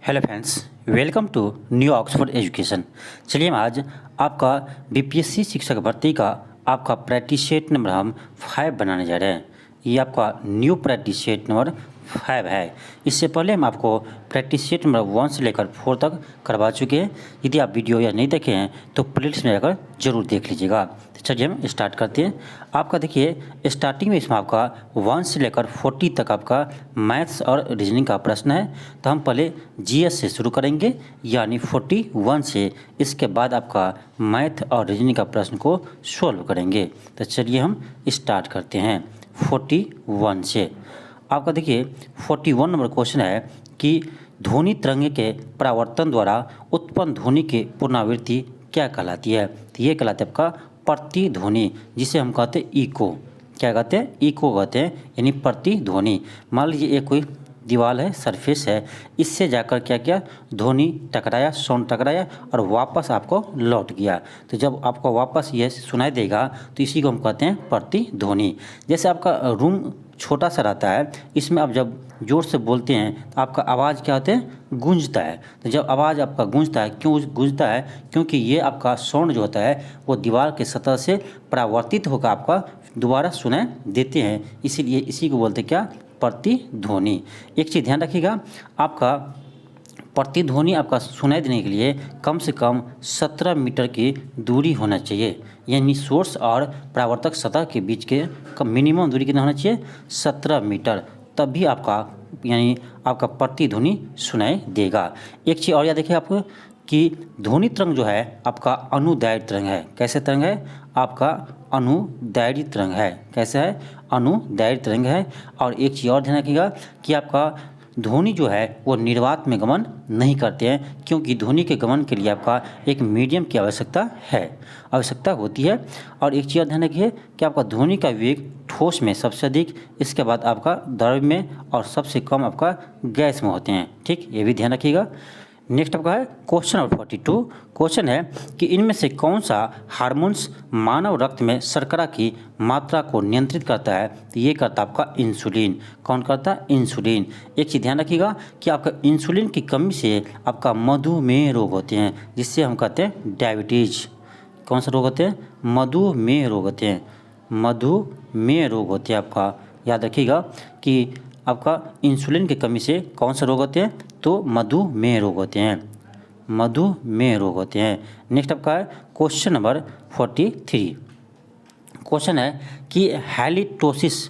Hello friends, welcome to New Oxford Education. चलिए हम आज आपका बीपीएससी शिक्षक भर्ती का आपका प्रैक्टिस सेट नंबर हम 5 बनाने जा रहे हैं। ये आपका न्यू प्रैक्टिस सेट नंबर 5 है। इससे पहले हम आपको प्रैक्टिस सेट नंबर 1 से लेकर 4 तक करवा चुके हैं। यदि आप वीडियो या नहीं देखे हैं तो प्लेलिस्ट में जाकर जरूर देख लीजिएगा। तो चलिए हम स्टार्ट करते हैं। आपका देखिए स्टार्टिंग में इसमें आपका 1 से लेकर 40 तक आपका मैथ्स और रीजनिंग का प्रश्न है। तो हम पहले जीएस से शुरू करेंगे यानी 41 से। इसके बाद आपका मैथ और रीजनिंग का प्रश्न को सॉल्व करेंगे। तो चलिए हम स्टार्ट करते हैं 41 से। आपका देखिए 41 नंबर क्वेश्चन है कि ध्वनि तरंग के परावर्तन द्वारा उत्पन्न ध्वनि की पुनरावृत्ति क्या कहलाती है। तो ये कहलाता है आपका प्रतिध्वनि, जिसे हम कहते हैं इको। क्या कहते हैं? इको कहते हैं, यानी प्रतिध्वनि। मान लीजिए एक कोई दीवार है, सरफेस है, इससे जाकर क्या किया, ध्वनि टकराया, साउंड टकराया और वापस आपको लौट गया। तो जब आपको वापस ये सुनाई देगा तो इसी को हम कहते हैं प्रतिध्वनि। जैसे आपका रूम छोटा सा रहता है, इसमें आप जब जोर से बोलते हैं तो आपका आवाज़ क्या होता है, गूंजता है। तो जब आवाज़ आपका गूंजता है, क्यों गूंजता है? क्योंकि ये आपका साउंड जो होता है वो दीवार के सतह से परावर्तित होकर आपका दोबारा सुनाई देते हैं, इसीलिए इसी को बोलते क्या, प्रतिध्वनि। एक चीज़ ध्यान रखिएगा, आपका प्रतिध्वनि आपका सुनाई देने के लिए कम से कम 17 मीटर की दूरी होना चाहिए, यानी सोर्स और परावर्तक सतह के बीच के मिनिमम दूरी कितना होना चाहिए, 17 मीटर। तभी आपका यानी आपका प्रतिध्वनि सुनाई देगा। एक चीज़ और याद रखिए आपको कि ध्वनि तरंग जो है आपका अनुदैर्घ्य तरंग है। कैसे तरंग है? आपका अनुदैर्घ्य तरंग है। कैसे है? अनुदैर्घ्य तरंग है। और एक चीज़ और ध्यान रखिएगा कि आपका ध्वनि जो है वो निर्वात में गमन नहीं करते हैं, क्योंकि ध्वनि के गमन के लिए आपका एक मीडियम की आवश्यकता होती है। और एक चीज़ ध्यान रखिए कि आपका ध्वनि का वेग ठोस में सबसे अधिक, इसके बाद आपका द्रव में और सबसे कम आपका गैस में होते हैं। ठीक, ये भी ध्यान रखिएगा। नेक्स्ट आपका है क्वेश्चन नंबर 42। क्वेश्चन है कि इनमें से कौन सा हार्मोन्स मानव रक्त में शर्करा की मात्रा को नियंत्रित करता है। तो ये करता है आपका इंसुलिन। कौन करता है? इंसुलिन। एक चीज़ ध्यान रखिएगा कि आपका इंसुलिन की कमी से आपका मधुमेह रोग होते हैं, जिससे हम कहते हैं डायबिटीज। कौन सा रोग होते हैं? मधुमेह रोग होते हैं। मधुमेह रोग होते हैं आपका। याद रखिएगा कि आपका इंसुलिन की कमी से कौन से रोग होते हैं, तो मधुमेह रोग होते हैं। मधुमेह रोग होते हैं। नेक्स्ट आपका है क्वेश्चन नंबर 43। क्वेश्चन है कि हैलिटोसिस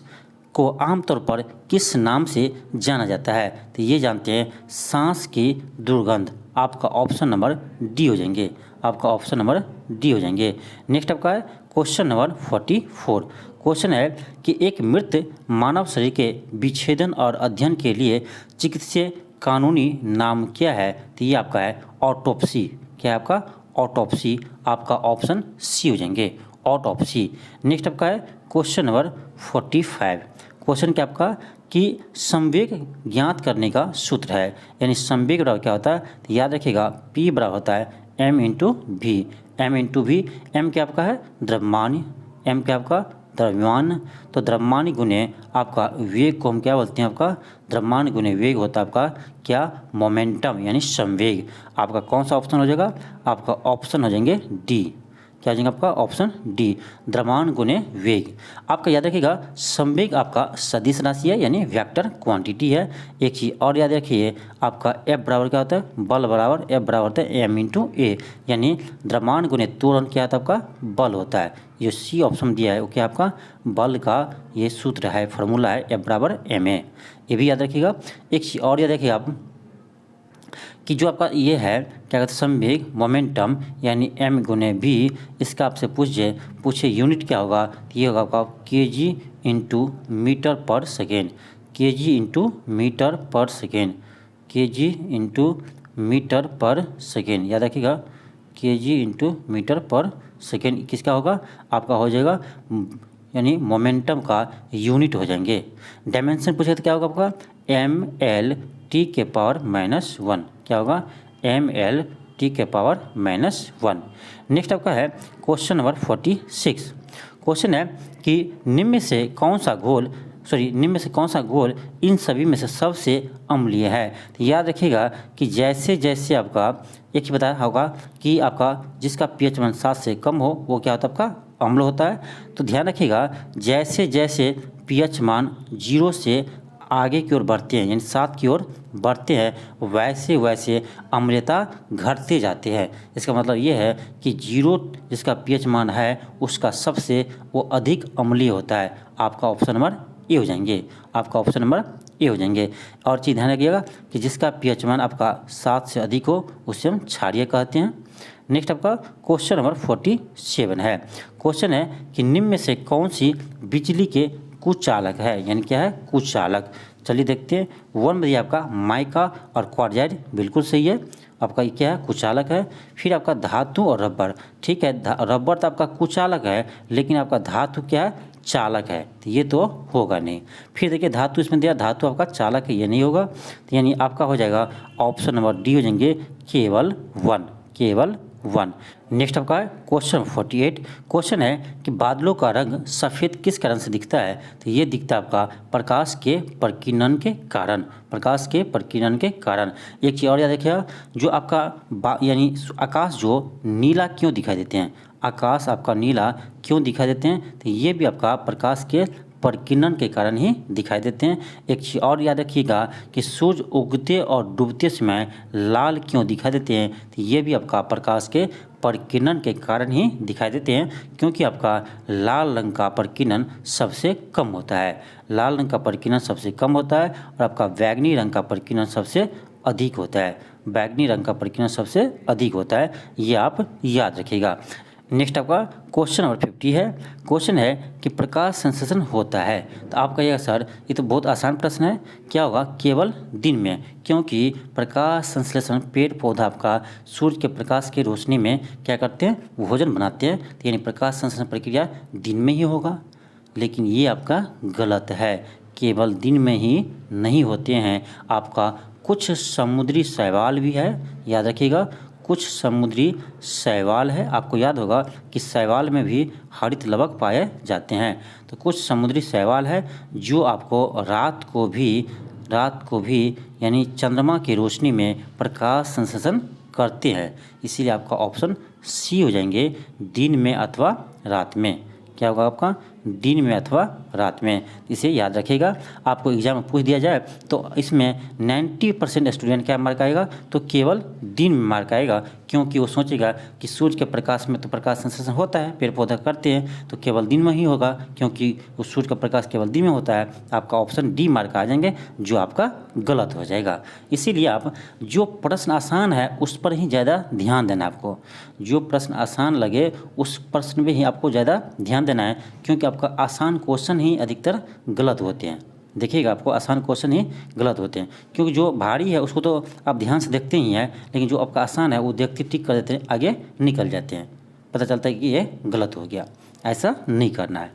को आमतौर पर किस नाम से जाना जाता है। तो ये जानते हैं सांस की दुर्गंध। आपका ऑप्शन नंबर डी हो जाएंगे। आपका ऑप्शन नंबर डी हो जाएंगे। नेक्स्ट आपका है क्वेश्चन नंबर 44। क्वेश्चन है कि एक मृत मानव शरीर के विच्छेदन और अध्ययन के लिए चिकित्सीय कानूनी नाम क्या है। तो ये आपका है ऑटोप्सी। क्या है आपका? ऑटोप्सी। आपका ऑप्शन सी हो जाएंगे, ऑटोप्सी। नेक्स्ट आपका है क्वेश्चन नंबर 45। क्वेश्चन क्या आपका कि संवेग ज्ञात करने का सूत्र है, यानी संवेग बराबर क्या होता है। तो याद रखिएगा P बराबर होता है m/v। m/v। m क्या आपका है? द्रव्यमान। m क्या आपका? द्रव्यमान। तो द्रव्यमान गुने आपका वेग को हम क्या बोलते हैं? आपका द्रव्यमान गुने वेग होता है आपका क्या? मोमेंटम, यानी संवेग। आपका कौन सा ऑप्शन हो जाएगा? आपका ऑप्शन हो जाएंगे डी। क्या हो जाएगा आपका? ऑप्शन डी, द्रव्यमान गुने वेग। आपका याद रखिएगा संवेग आपका सदिश राशि है, यानी वेक्टर क्वांटिटी है। एक चीज़ और याद रखिए, आपका F बराबर क्या होता है? बल बराबर F बराबर होता है m/a, यानी द्रव्यमान गुने त्वरण क्या होता है? आपका बल होता है। ये सी ऑप्शन दिया है वो क्या आपका बल का ये सूत्र है, फार्मूला है F बराबर ma। ये भी याद रखिएगा। एक चीज़ और याद रखिए आप कि जो आपका ये है क्या कहते हैं संवेग मोमेंटम, यानी m/v। इसका आपसे पूछे यूनिट क्या होगा। ये होगा आपका kg/मीटर/सेकेंड। kg/मीटर/सेकेंड। kg/मीटर/सेकेंड। याद रखिएगा kg/मीटर/सेकेंड किसका होगा? आपका हो जाएगा यानी मोमेंटम का यूनिट हो जाएंगे। डायमेंशन पूछे तो क्या होगा आपका mL/T⁻⁻1। क्या होगा? mL/T⁻⁻1। नेक्स्ट आपका है क्वेश्चन नंबर 46। क्वेश्चन है कि निम्न में से कौन सा घोल निम्न में से कौन सा घोल इन सभी में से सबसे अम्लीय है। तो याद रखिएगा कि जैसे जैसे आपका एक ही बताया होगा कि आपका जिसका pH मान 7 से कम हो वो क्या होता है, आपका अम्ल होता है। तो ध्यान रखिएगा जैसे जैसे pH मान 0 से आगे की ओर बढ़ते हैं, यानी 7 की ओर बढ़ते हैं, वैसे वैसे अम्लता घटते जाते हैं। इसका मतलब ये है कि 0 जिसका pH मान है उसका सबसे वो अधिक अम्लीय होता है। आपका ऑप्शन नंबर ए हो जाएंगे, आपका ऑप्शन नंबर ए हो जाएंगे। और चीज़ ध्यान रखिएगा कि जिसका pH मान आपका 7 से अधिक हो उसे हम क्षारीय कहते हैं। नेक्स्ट आपका क्वेश्चन नंबर 47 है। क्वेश्चन है कि निम्न में से कौन सी बिजली के कुचालक है, यानी क्या है, कुचालक। चलिए देखते हैं। 1 में दिया आपका माइका और क्वार्जाइट, बिल्कुल सही है। आपका ये क्या है, कुचालक है। फिर आपका धातु और रबर, ठीक है। रबर तो आपका कुचालक है, लेकिन आपका धातु क्या है, चालक है, तो ये तो होगा नहीं। फिर देखिए धातु इसमें दिया, धातु आपका चालक है, ये नहीं होगा। तो यानी आपका हो जाएगा ऑप्शन नंबर डी हो जाएंगे, केवल 1, केवल 1। नेक्स्ट आपका है क्वेश्चन 48। क्वेश्चन है कि बादलों का रंग सफ़ेद किस कारण से दिखता है। तो ये दिखता है आपका प्रकाश के प्रकीर्णन के कारण, प्रकाश के प्रकीर्णन के कारण। एक चीज़ और याद रखिएगा, जो आपका यानी आकाश जो नीला क्यों दिखाई देते हैं, आकाश आपका नीला क्यों दिखाई देते हैं, तो ये भी आपका प्रकाश के प्रकीर्णन के कारण ही दिखाई देते हैं। एक चीज़ और याद रखिएगा कि सूर्य उगते और डूबते समय लाल क्यों दिखाई देते हैं, तो ये भी आपका प्रकाश के प्रकीर्णन के कारण ही दिखाई देते हैं, क्योंकि आपका लाल रंग का प्रकीर्णन सबसे कम होता है, लाल रंग का प्रकीर्णन सबसे कम होता है, और आपका बैंगनी रंग का प्रकीर्णन सबसे अधिक होता है, बैंगनी रंग का प्रकीर्णन सबसे अधिक होता है, ये आप याद रखिएगा। नेक्स्ट आपका क्वेश्चन नंबर 50 है। क्वेश्चन है कि प्रकाश संश्लेषण होता है। तो आप कहिएगा सर ये तो बहुत आसान प्रश्न है, क्या होगा, केवल दिन में, क्योंकि प्रकाश संश्लेषण पेड़ पौधा आपका सूर्य के प्रकाश की रोशनी में क्या करते हैं, भोजन बनाते हैं, तो यानी प्रकाश संश्लेषण प्रक्रिया दिन में ही होगा। लेकिन ये आपका गलत है, केवल दिन में ही नहीं होते हैं। आपका कुछ समुद्री शैवाल भी है, याद रखिएगा, कुछ समुद्री शैवाल है। आपको याद होगा कि शैवाल में भी हरित लवक पाए जाते हैं। तो कुछ समुद्री शैवाल है जो आपको रात को भी यानी चंद्रमा की रोशनी में प्रकाश संश्लेषण करते हैं। इसीलिए आपका ऑप्शन सी हो जाएंगे, दिन में अथवा रात में। क्या होगा आपका, दिन में अथवा रात में। इसे याद रखिएगा। आपको एग्जाम में पूछ दिया जाए तो इसमें 90% स्टूडेंट क्या मार्क आएगा, तो केवल दिन में मार्क आएगा, क्योंकि वो सोचेगा कि सूर्य के प्रकाश में तो प्रकाश संश्लेषण होता है, पेड़ पौधा करते हैं, तो केवल दिन में ही होगा, क्योंकि उस सूर्य का प्रकाश केवल दिन में होता है। आपका ऑप्शन डी मार्क आ जाएंगे, जो आपका गलत हो जाएगा। इसीलिए आप जो प्रश्न आसान है उस पर ही ज़्यादा ध्यान देना। आपको जो प्रश्न आसान लगे उस प्रश्न में ही आपको ज़्यादा ध्यान देना है, क्योंकि आपका आसान क्वेश्चन ही अधिकतर गलत होते हैं। देखिएगा, आपको आसान क्वेश्चन ही गलत होते हैं, क्योंकि जो भारी है उसको तो आप ध्यान से देखते ही हैं, लेकिन जो आपका आसान है वो देखते टिक कर देते हैं, आगे निकल जाते हैं, पता चलता है कि ये गलत हो गया। ऐसा नहीं करना है।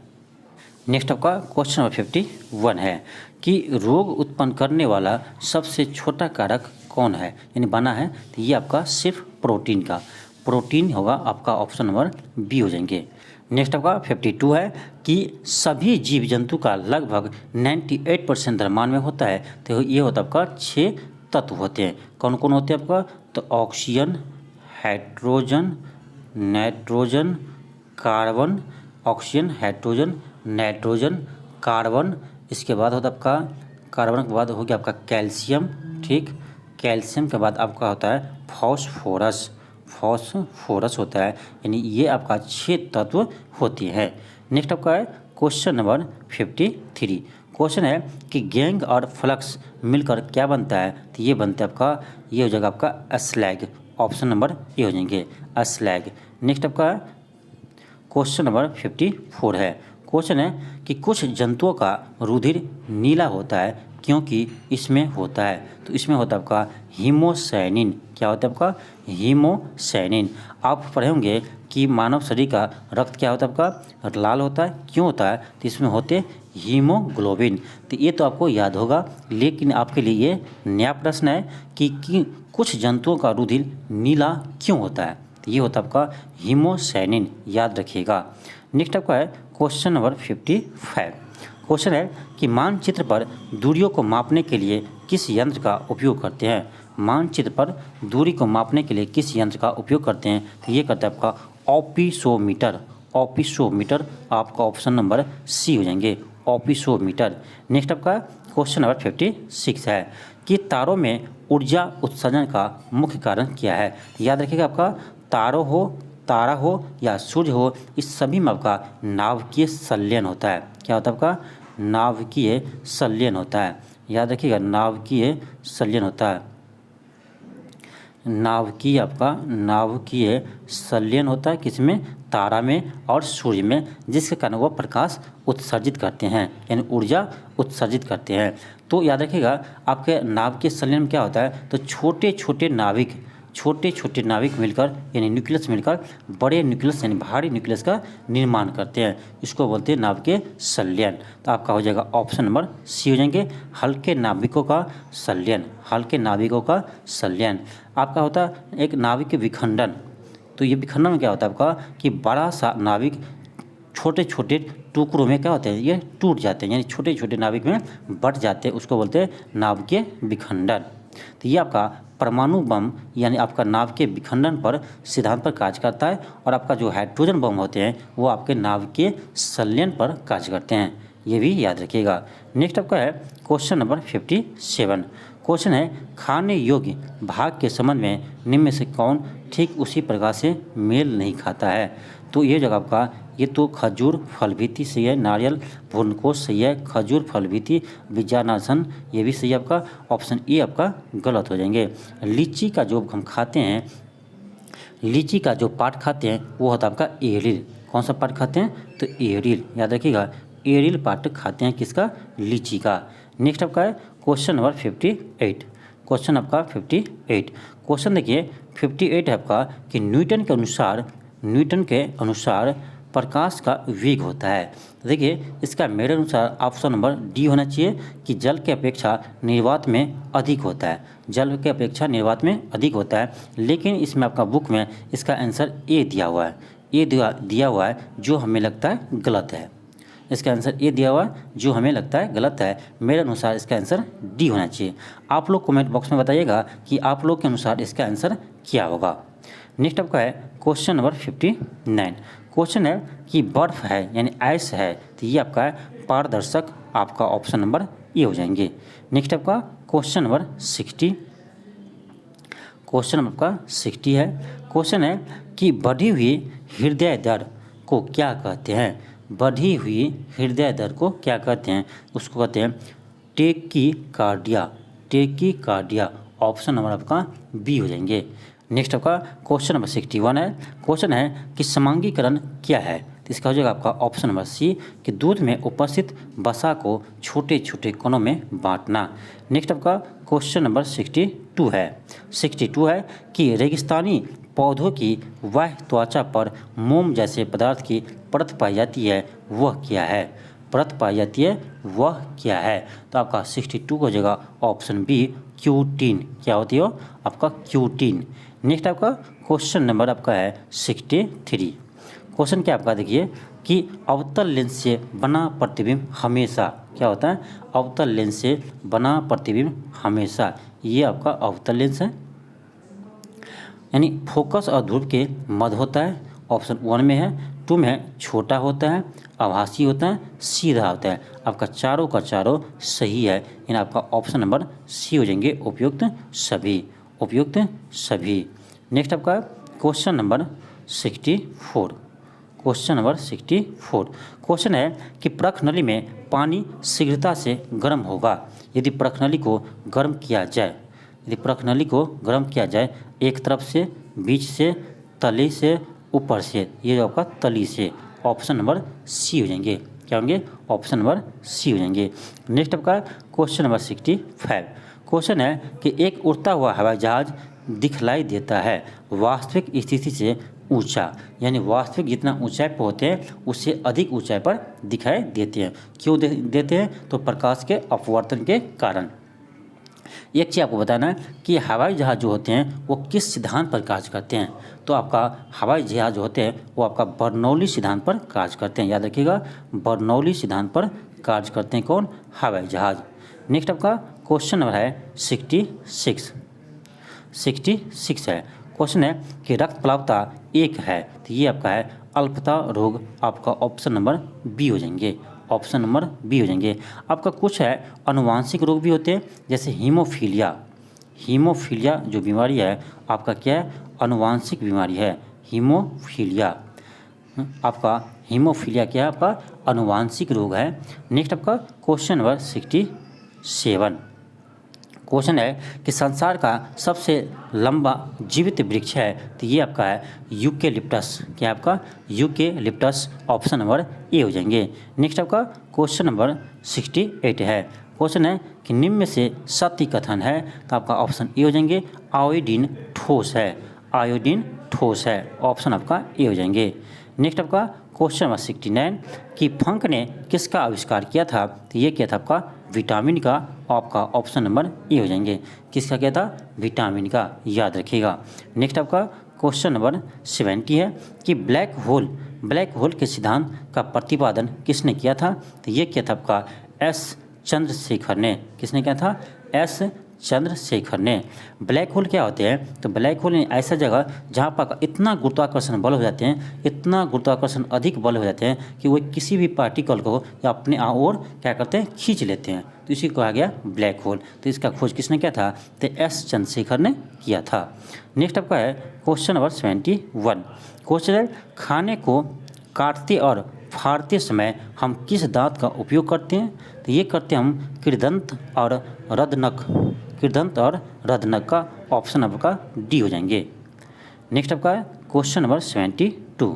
नेक्स्ट आपका क्वेश्चन नंबर 51 है कि रोग उत्पन्न करने वाला सबसे छोटा कारक कौन है, यानी बना है, तो ये आपका सिर्फ प्रोटीन का, प्रोटीन होगा। आपका ऑप्शन नंबर बी हो जाएंगे। नेक्स्ट आपका 52 है कि सभी जीव जंतु का लगभग 98% द्रव्यमान में होता है। तो ये होता है आपका 6 तत्व होते हैं। कौन कौन होते हैं आपका, तो oxygen, hydrogen, nitrogen, carbon, oxygen, hydrogen, nitrogen, carbon. इसके बाद होता है आपका, कार्बन के बाद हो गया आपका कैल्शियम, ठीक। कैल्शियम के बाद आपका होता है फॉस्फोरस, फॉस्फोरस होता है, यानी ये आपका 6 तत्व होते हैं। नेक्स्ट आपका है क्वेश्चन नंबर 53। क्वेश्चन है कि गैंग और फ्लक्स मिलकर क्या बनता है, तो ये बनता है आपका, ये हो जाएगा आपका स्लैग। ऑप्शन नंबर ए हो जाएंगे, स्लैग। नेक्स्ट आपका क्वेश्चन नंबर 54 है। क्वेश्चन है कि कुछ जंतुओं का रुधिर नीला होता है क्योंकि इसमें होता है, तो इसमें होता है आपका हीमोसाइनिन। क्या होता है आपका, हीमोसाइनिन। आप पढ़े होंगे कि मानव शरीर का रक्त क्या होता है आपका, लाल होता है, क्यों होता है, तो इसमें होते हीमोग्लोबिन। तो ये तो आपको याद होगा, लेकिन आपके लिए ये नया प्रश्न है कि कुछ जंतुओं का रुधिर नीला क्यों होता है, तो ये होता है आपका हीमोसाइनिन, याद रखिएगा। नेक्स्ट आपका है क्वेश्चन नंबर 55। क्वेश्चन है कि मानचित्र पर दूरियों को मापने के लिए किस यंत्र का उपयोग करते हैं। मानचित्र पर दूरी को मापने के लिए किस यंत्र का उपयोग करते हैं, तो ये करता है आपका ऑपिसोमीटर। ऑपिसोमीटर आपका ऑप्शन नंबर सी हो जाएंगे, ऑपिसोमीटर। नेक्स्ट आपका क्वेश्चन नंबर 56 है कि तारों में ऊर्जा उत्सर्जन का मुख्य कारण क्या है। याद रखिएगा आपका तारा हो या सूर्य हो, इस सभी में आपका नाभिकीय संलयन होता है। क्या होता है आपका नाभिकीय संलयन होता है। याद रखिएगा नाभिकीय संलयन होता है। नाभिकीय संलयन होता है किसमें, तारा में और सूर्य में, जिसके कारण वह प्रकाश उत्सर्जित करते हैं यानी ऊर्जा उत्सर्जित करते हैं। तो याद रखिएगा आपके नाभिकीय संलयन में क्या होता है, तो छोटे छोटे नाभिक मिलकर यानी न्यूक्लियस मिलकर बड़े न्यूक्लियस यानी भारी न्यूक्लियस का निर्माण करते हैं, इसको बोलते हैं नाभिकीय संलयन। तो आपका हो जाएगा ऑप्शन नंबर सी हो जाएंगे, हल्के नाभिकों का संलयन। हल्के नाभिकों का संलयन आपका होता है एक नाभिक विखंडन। तो ये विखंडन में क्या होता है आपका कि बड़ा सा नाभिक छोटे छोटे टुकड़ों में क्या होते हैं, ये टूट जाते हैं यानी छोटे छोटे नाभिक में बट जाते हैं, उसको बोलते हैं नाभिकीय विखंडन। तो ये आपका परमाणु बम यानी आपका नाभिकीय विखंडन पर सिद्धांत पर कार्य करता है, और आपका जो हाइड्रोजन बम होते हैं वो आपके नाभिकीय संलयन पर कार्य करते हैं, ये भी याद रखिएगा। नेक्स्ट आपका है क्वेश्चन नंबर 57। क्वेश्चन है खाने योग्य भाग के संबंध में निम्न में से कौन ठीक उसी प्रकार से मेल नहीं खाता है। तो ये जगह आपका ये तो खजूर फल भीति सही है, नारियल भूर्णकोश सही है, खजूर फल भीति बीजानासन ये भी सही है आपका, ऑप्शन ए आपका गलत हो जाएंगे। लीची का जो हम खाते हैं, लीची का जो पार्ट खाते हैं वो होता है आपका एरिल। कौन सा पार्ट खाते हैं, तो एरिल, याद रखिएगा एरिल पार्ट खाते हैं किसका, लीची का। नेक्स्ट आपका है क्वेश्चन नंबर 58। क्वेश्चन आपका 58 क्वेश्चन देखिए 58 है आपका कि न्यूटन के अनुसार प्रकाश का वेग होता है। देखिए इसका मेरे अनुसार ऑप्शन नंबर डी होना चाहिए कि जल के अपेक्षा निर्वात में अधिक होता है, जल के अपेक्षा निर्वात में अधिक होता है, लेकिन इसमें आपका बुक में इसका आंसर ए दिया हुआ है, ए दिया हुआ है जो हमें लगता है गलत है। इसका आंसर ए दिया हुआ है जो हमें लगता है गलत है, मेरे अनुसार इसका आंसर डी होना चाहिए। आप लोग कमेंट बॉक्स में बताइएगा कि आप लोग के अनुसार इसका आंसर क्या होगा। नेक्स्ट आपका है क्वेश्चन नंबर 59। क्वेश्चन है कि बर्फ है यानी आइस है, तो ये आपका है पारदर्शक, आपका ऑप्शन नंबर ए हो जाएंगे। नेक्स्ट आपका क्वेश्चन नंबर 60। क्वेश्चन आपका 60 है। क्वेश्चन है कि बढ़ी हुई हृदय दर को क्या कहते हैं। बढ़ी हुई हृदय दर को क्या कहते हैं, उसको कहते हैं टेकीकार्डिया, ऑप्शन नंबर आपका बी हो जाएंगे। नेक्स्ट आपका क्वेश्चन नंबर 61 है। क्वेश्चन है कि समांगीकरण क्या है, तो इसका हो जाएगा आपका ऑप्शन नंबर सी कि दूध में उपस्थित वसा को छोटे छोटे कणों में बांटना। नेक्स्ट आपका क्वेश्चन नंबर 62 है। 62 है कि रेगिस्तानी पौधों की बाह्य त्वचा पर मोम जैसे पदार्थ की परत पाई जाती है, वह क्या है। परत पाई जाती है वह क्या है, तो आपका 62 हो जाएगा ऑप्शन बी क्यूटीन। क्या होती है आपका क्यूटीन। नेक्स्ट आपका क्वेश्चन नंबर आपका है 63। क्वेश्चन क्या आपका देखिए कि अवतल लेंस से बना प्रतिबिंब हमेशा क्या होता है, अवतल लेंस से बना प्रतिबिंब हमेशा, ये आपका अवतल लेंस है यानी फोकस और ध्रुव के मध्य होता है, ऑप्शन 1 में है। 2 में है छोटा होता है, आभासी होता है, सीधा होता है। आपका चारों का चारों सही है, यानी आपका ऑप्शन नंबर सी हो जाएंगे उपयुक्त सभी। नेक्स्ट आपका question number 64। Question number 64 question है कि प्रखनली में पानी शीघ्रता से गर्म होगा यदि प्रखनली को गर्म किया जाए। यदि प्रखनली को गर्म किया जाए एक तरफ से, बीच से, तली से, ऊपर से, ये जो आपका तली से, ऑप्शन नंबर सी हो जाएंगे। क्या होंगे, ऑप्शन नंबर सी हो जाएंगे। नेक्स्ट आपका क्वेश्चन नंबर 65 क्वेश्चन है कि एक उड़ता हुआ हवाई जहाज दिखलाई देता है वास्तविक स्थिति से ऊंचा, यानी वास्तविक जितना ऊंचाई पर होते हैं उससे अधिक ऊंचाई पर दिखाई देते हैं। क्यों देते हैं, तो प्रकाश के अपवर्तन के कारण। एक चीज़ आपको बताना है कि हवाई जहाज़ जो होते हैं वो किस सिद्धांत पर कार्य करते हैं, तो आपका हवाई जहाज़ जो होते हैं वो आपका बर्नौली सिद्धांत पर कार्य करते हैं। याद रखिएगा बर्नौली सिद्धांत पर कार्य करते हैं कौन? हवाई जहाज। नेक्स्ट आपका क्वेश्चन नंबर है 66 है। क्वेश्चन है कि रक्त प्लावता एक है, तो ये आपका है अल्पता रोग, आपका ऑप्शन नंबर बी हो जाएंगे, ऑप्शन नंबर बी हो जाएंगे। आपका कुछ है अनुवांशिक रोग भी होते हैं, जैसे हीमोफीलिया जो बीमारी है आपका क्या है? अनुवांशिक बीमारी है, हीमोफीलिया। आपका हीमोफीलिया क्या है? आपका अनुवांशिक रोग है। नेक्स्ट आपका क्वेश्चन नंबर 67। क्वेश्चन है कि संसार का सबसे लंबा जीवित वृक्ष है, तो ये आपका है यूकेलिप्टस। क्या आपका? यूकेलिप्टस, ऑप्शन नंबर ए हो जाएंगे। नेक्स्ट आपका क्वेश्चन नंबर 68 है। क्वेश्चन है कि निम्न में से सत्य कथन है, तो आपका ऑप्शन ए हो जाएंगे आयोडीन ठोस है, आयोडीन ठोस है, ऑप्शन आपका ए हो जाएंगे। नेक्स्ट आपका क्वेश्चन नंबर 69 कि फंक ने किसका आविष्कार किया था, तो ये क्या था आपका? विटामिन का, आपका ऑप्शन नंबर ए हो जाएंगे। किसका क्या था? विटामिन का, याद रखिएगा। नेक्स्ट आपका क्वेश्चन नंबर 70 है कि ब्लैक होल के सिद्धांत का प्रतिपादन किसने किया था, तो ये क्या था आपका? एस चंद्रशेखर ने। किसने किया था? एस चंद्रशेखर ने। ब्लैक होल क्या होते हैं? तो ब्लैक होल ऐसा जगह जहाँ पर इतना गुरुत्वाकर्षण बल हो जाते हैं, इतना गुरुत्वाकर्षण अधिक बल हो जाते हैं कि वो किसी भी पार्टिकल को या अपने ओर क्या करते हैं? खींच लेते हैं, तो इसी को कहा गया ब्लैक होल। तो इसका खोज किसने किया था? तो एस चंद्रशेखर ने किया था। नेक्स्ट आपका है क्वेश्चन नंबर 71। क्वेश्चन है खाने को काटते और फाड़ते समय हम किस दांत का उपयोग करते हैं, तो ये करते हैं हम कृदंत और रदनक का, ऑप्शन आपका डी हो जाएंगे। नेक्स्ट आपका है क्वेश्चन नंबर 72।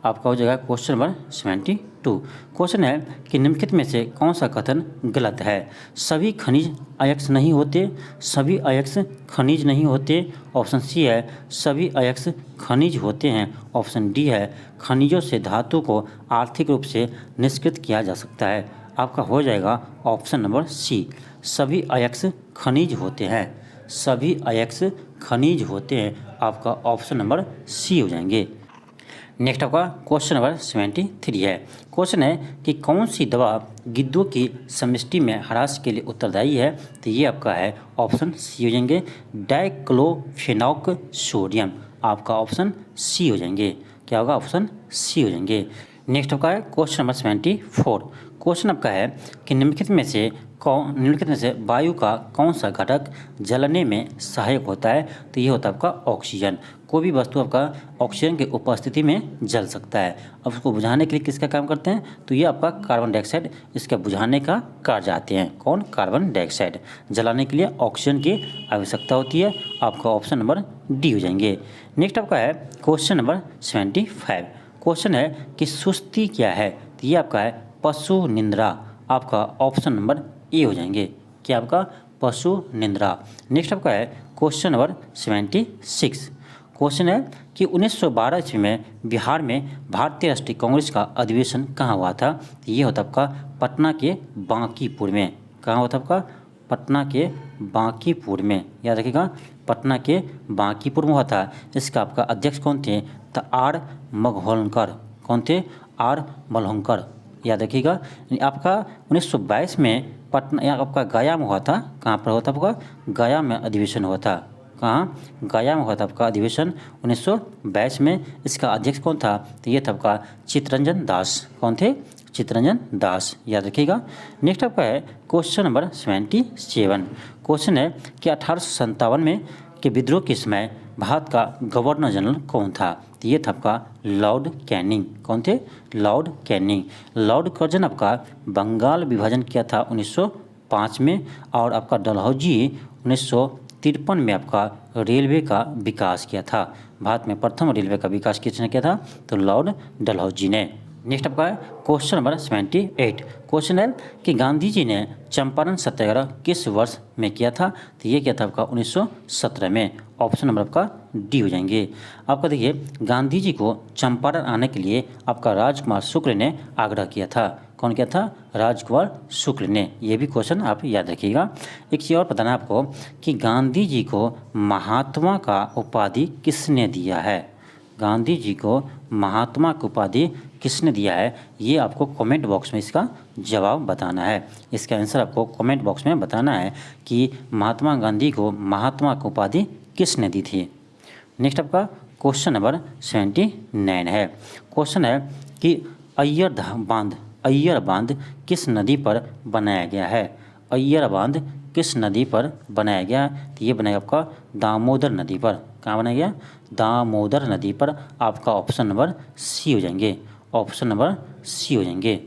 आपका हो जाएगा क्वेश्चन नंबर 72। क्वेश्चन है कि निम्नलिखित में से कौन सा कथन गलत है? सभी खनिज अयस्क नहीं होते, सभी अयस्क खनिज नहीं होते, ऑप्शन सी है सभी अयस्क खनिज होते हैं, ऑप्शन डी है खनिजों से धातु को आर्थिक रूप से निष्कृत किया जा सकता है। आपका हो जाएगा ऑप्शन नंबर सी, सभी अयस्क खनिज होते हैं, सभी अयस्क खनिज होते हैं, आपका ऑप्शन नंबर सी हो जाएंगे। नेक्स्ट आपका क्वेश्चन नंबर 73 है। क्वेश्चन है कि कौन सी दवा गिद्धों की समष्टि में ह्रास के लिए उत्तरदायी है, तो ये आपका है ऑप्शन सी हो जाएंगे डाइक्लोफेनॉक सोडियम, आपका ऑप्शन सी हो जाएंगे। क्या होगा? ऑप्शन सी हो जाएंगे। नेक्स्ट आपका है क्वेश्चन नंबर 74। क्वेश्चन आपका है कि निम्नलिखित में से वायु का कौन सा घटक जलने में सहायक होता है, तो ये होता है आपका ऑक्सीजन। कोई भी वस्तु आपका ऑक्सीजन की उपस्थिति में जल सकता है। अब उसको बुझाने के लिए किसका काम करते हैं, तो ये आपका कार्बन डाइऑक्साइड इसका बुझाने का कार्य आते हैं। कौन? Carbon dioxide. जलाने के लिए ऑक्सीजन की आवश्यकता होती है, आपका ऑप्शन नंबर डी हो जाएंगे। नेक्स्ट आपका है क्वेश्चन नंबर 75। क्वेश्चन है कि सुस्ती क्या है, तो ये आपका है पशु निंद्रा, आपका ऑप्शन नंबर ए हो जाएंगे। क्या आपका? पशु निंद्रा। नेक्स्ट आपका है क्वेश्चन नंबर 76। क्वेश्चन है कि 1912 ईस्वी में बिहार में भारतीय राष्ट्रीय कांग्रेस का अधिवेशन कहाँ हुआ था, तो ये होता आपका पटना के बांकीपुर में। कहाँ हुआ था आपका? पटना के बांकीपुर में, याद रखिएगा पटना के बांकीपुर में हुआ था। इसका आपका अध्यक्ष कौन थे? तो आर मल्होत्कर। कौन थे? आर मल्होत्कर, याद रखिएगा। आपका 1922 में पटना आपका गया में हुआ था। कहाँ पर हुआ था आपका? गया में अधिवेशन हुआ था। कहाँ? गया में हुआ था आपका अधिवेशन 1922 में। इसका अध्यक्ष कौन था? तो ये था आपका चित्तरंजन दास। कौन थे? चित्तरंजन दास, याद रखिएगा। नेक्स्ट आपका है क्वेश्चन नंबर 77। क्वेश्चन है कि 1857 में के विद्रोह के समय भारत का गवर्नर जनरल कौन था, तो ये था आपका लॉर्ड कैनिंग। कौन थे? Lord Canning. लॉर्ड कर्जन आपका बंगाल विभाजन किया था 1905 में, और आपका डलहौजी 1953 में आपका रेलवे का विकास किया था। भारत में प्रथम रेलवे का विकास किसने किया था? तो लॉर्ड डलहौजी ने। नेक्स्ट आपका है क्वेश्चन नंबर 78। क्वेश्चन है कि गांधी जी ने चंपारण सत्याग्रह किस वर्ष में किया था, तो ये क्या था आपका 1917 में, ऑप्शन नंबर आपका डी हो जाएंगे। आपका देखिए गांधी जी को चंपारण आने के लिए आपका राजकुमार शुक्ल ने आग्रह किया था। कौन किया था? राजकुमार शुक्ल ने। ये भी क्वेश्चन आप याद रखिएगा। एक चीज़ और बताना आपको कि गांधी जी को महात्मा का उपाधि किसने दिया है? गांधी जी को महात्मा की उपाधि किसने दिया है, ये आपको कमेंट बॉक्स में इसका जवाब बताना है। इसका आंसर आपको कमेंट बॉक्स में बताना है कि महात्मा गांधी को महात्मा की उपाधि किसने दी थी। नेक्स्ट आपका क्वेश्चन नंबर 79 है। क्वेश्चन है कि अय्यर बांध किस नदी पर बनाया गया है। अय्यर बांध किस नदी पर बनाया गया, तो ये बनाया आपका दामोदर नदी पर। कहाँ बनाया गया, दामोदर नदी पर। आपका ऑप्शन नंबर सी हो जाएंगे, ऑप्शन नंबर सी हो जाएंगे,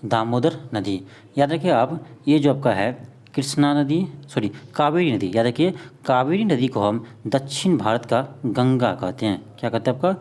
दामोदर नदी। याद रखिए आप, ये जो आपका है कृष्णा नदी, सॉरी कावेरी नदी, याद रखिए कावेरी नदी को हम दक्षिण भारत का गंगा कहते हैं। क्या कहते हैं आपका,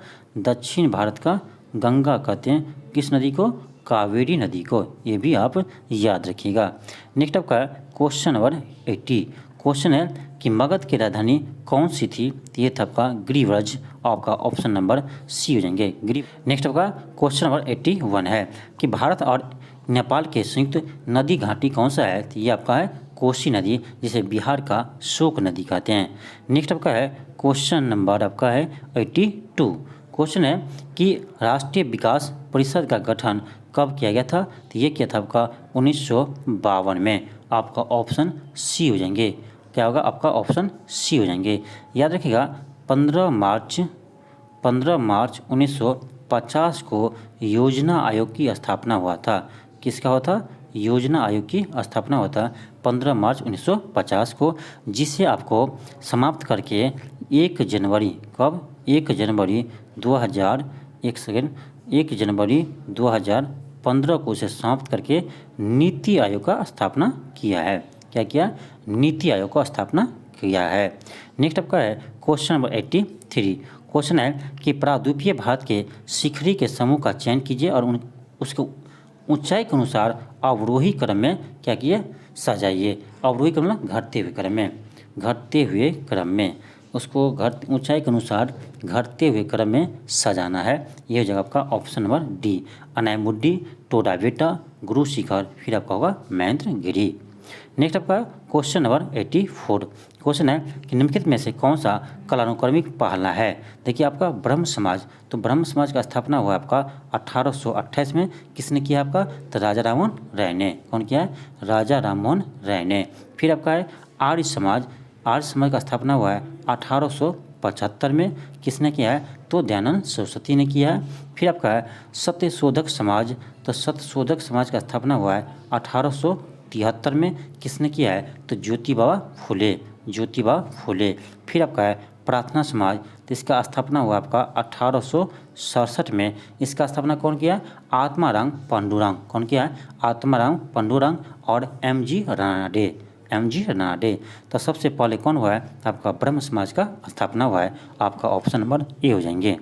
दक्षिण भारत का गंगा कहते हैं। किस नदी को, कावेरी नदी को। ये भी आप याद रखिएगा। नेक्स्ट आपका क्वेश्चन नंबर 80। क्वेश्चन है कि मगध की राजधानी कौन सी थी, तो ये था आपका गिरिव्रज। आपका ऑप्शन नंबर सी हो जाएंगे, गिरि। नेक्स्ट आपका क्वेश्चन नंबर 81 है कि भारत और नेपाल के संयुक्त नदी घाटी कौन सा है, तो ये आपका है कोसी नदी, जिसे बिहार का शोक नदी कहते हैं। नेक्स्ट आपका है क्वेश्चन नंबर आपका है 82। क्वेश्चन है कि राष्ट्रीय विकास परिषद का गठन कब किया गया था, तो ये किया था आपका 1952 में। आपका ऑप्शन सी हो जाएंगे, क्या होगा आपका ऑप्शन सी हो जाएंगे। याद रखिएगा 15 मार्च 1950 को योजना आयोग की स्थापना हुआ था। किसका हुआ था, योजना आयोग की स्थापना हुआ था 15 मार्च 1950 को, जिसे आपको समाप्त करके 1 जनवरी कब, 1 जनवरी 2015 को उसे समाप्त करके नीति आयोग का स्थापना किया है। क्या किया, नीति आयोग का स्थापना किया है। नेक्स्ट आपका है क्वेश्चन नंबर 83। क्वेश्चन है कि प्रायद्वीपीय भारत के शिखरी के समूह का चयन कीजिए और उसके ऊंचाई के अनुसार अवरोही क्रम में क्या किए, सजाइए। अवरोही क्रम में घटते हुए क्रम में, घटते हुए क्रम में उसको ऊंचाई के अनुसार घटते हुए क्रम में सजाना है। यह जगह आपका option number D, अनायमुड्डी, टोडाबेटा, Guru Shikhar, फिर आपका होगा महेंद्रगिरी। नेक्स्ट आपका क्वेश्चन नंबर 84। क्वेश्चन है कि निम्नलिखित में से कौन सा कालानुक्रमिक पहला है। देखिए आपका ब्रह्म समाज, तो ब्रह्म समाज का स्थापना हुआ आपका 1828 में। किसने किया आपका, तो राजा राममोहन राय ने। कौन किया है, राजा राममोहन राय ने। फिर आपका है आर्य समाज, आर्य समाज का स्थापना हुआ है 1875 में। किसने किया है, तो दयानंद सरस्वती ने किया है। फिर आपका है सत्यशोधक समाज, तो सत्यशोधक समाज का स्थापना हुआ है 1873 में। किसने किया है, तो ज्योतिबा फुले, ज्योतिबा फुले। फिर आपका है प्रार्थना समाज, तो इसका स्थापना हुआ आपका 1867 में। इसका स्थापना कौन किया, आत्माराम पांडुरंग। कौन किया है, आत्माराम पांडुरंग और एम.जी. रानाडे, एम.जी. रानाडे। तो सबसे पहले कौन हुआ है, आपका ब्रह्म समाज का स्थापना हुआ है। आपका ऑप्शन नंबर ए हो जाएंगे।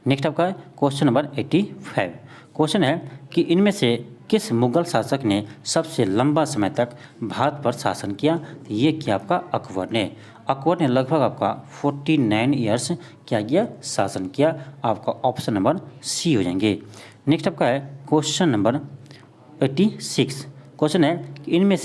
नेक्स्ट आपका क्वेश्चन नंबर 85। क्वेश्चन है कि इनमें से किस मुगल शासक ने सबसे लंबा समय तक भारत पर शासन किया, तो ये किया आपका अकबर ने। अकबर ने लगभग आपका 49 ईयर्स क्या किया, शासन किया। आपका ऑप्शन नंबर सी हो जाएंगे। नेक्स्ट आपका है क्वेश्चन नंबर 86। क्वेश्चन है कि इनमें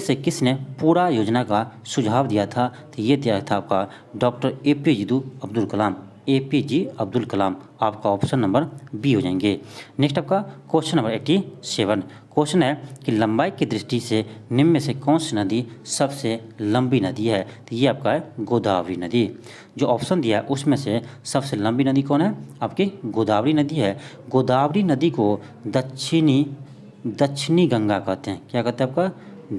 से किसने पूरा योजना का सुझाव दिया था, तो ये दिया था आपका doctor APJ Abdul Kalam, APJ Abdul Kalam. आपका ऑप्शन नंबर बी हो जाएंगे। नेक्स्ट आपका क्वेश्चन नंबर 87। क्वेश्चन है कि लंबाई की दृष्टि से निम्न में से कौन सी नदी सबसे लंबी नदी है, तो ये आपका है गोदावरी नदी। जो ऑप्शन दिया है उसमें से सबसे लंबी नदी कौन है, आपकी गोदावरी नदी है। गोदावरी नदी को दक्षिणी गंगा कहते हैं। क्या कहते हैं आपका,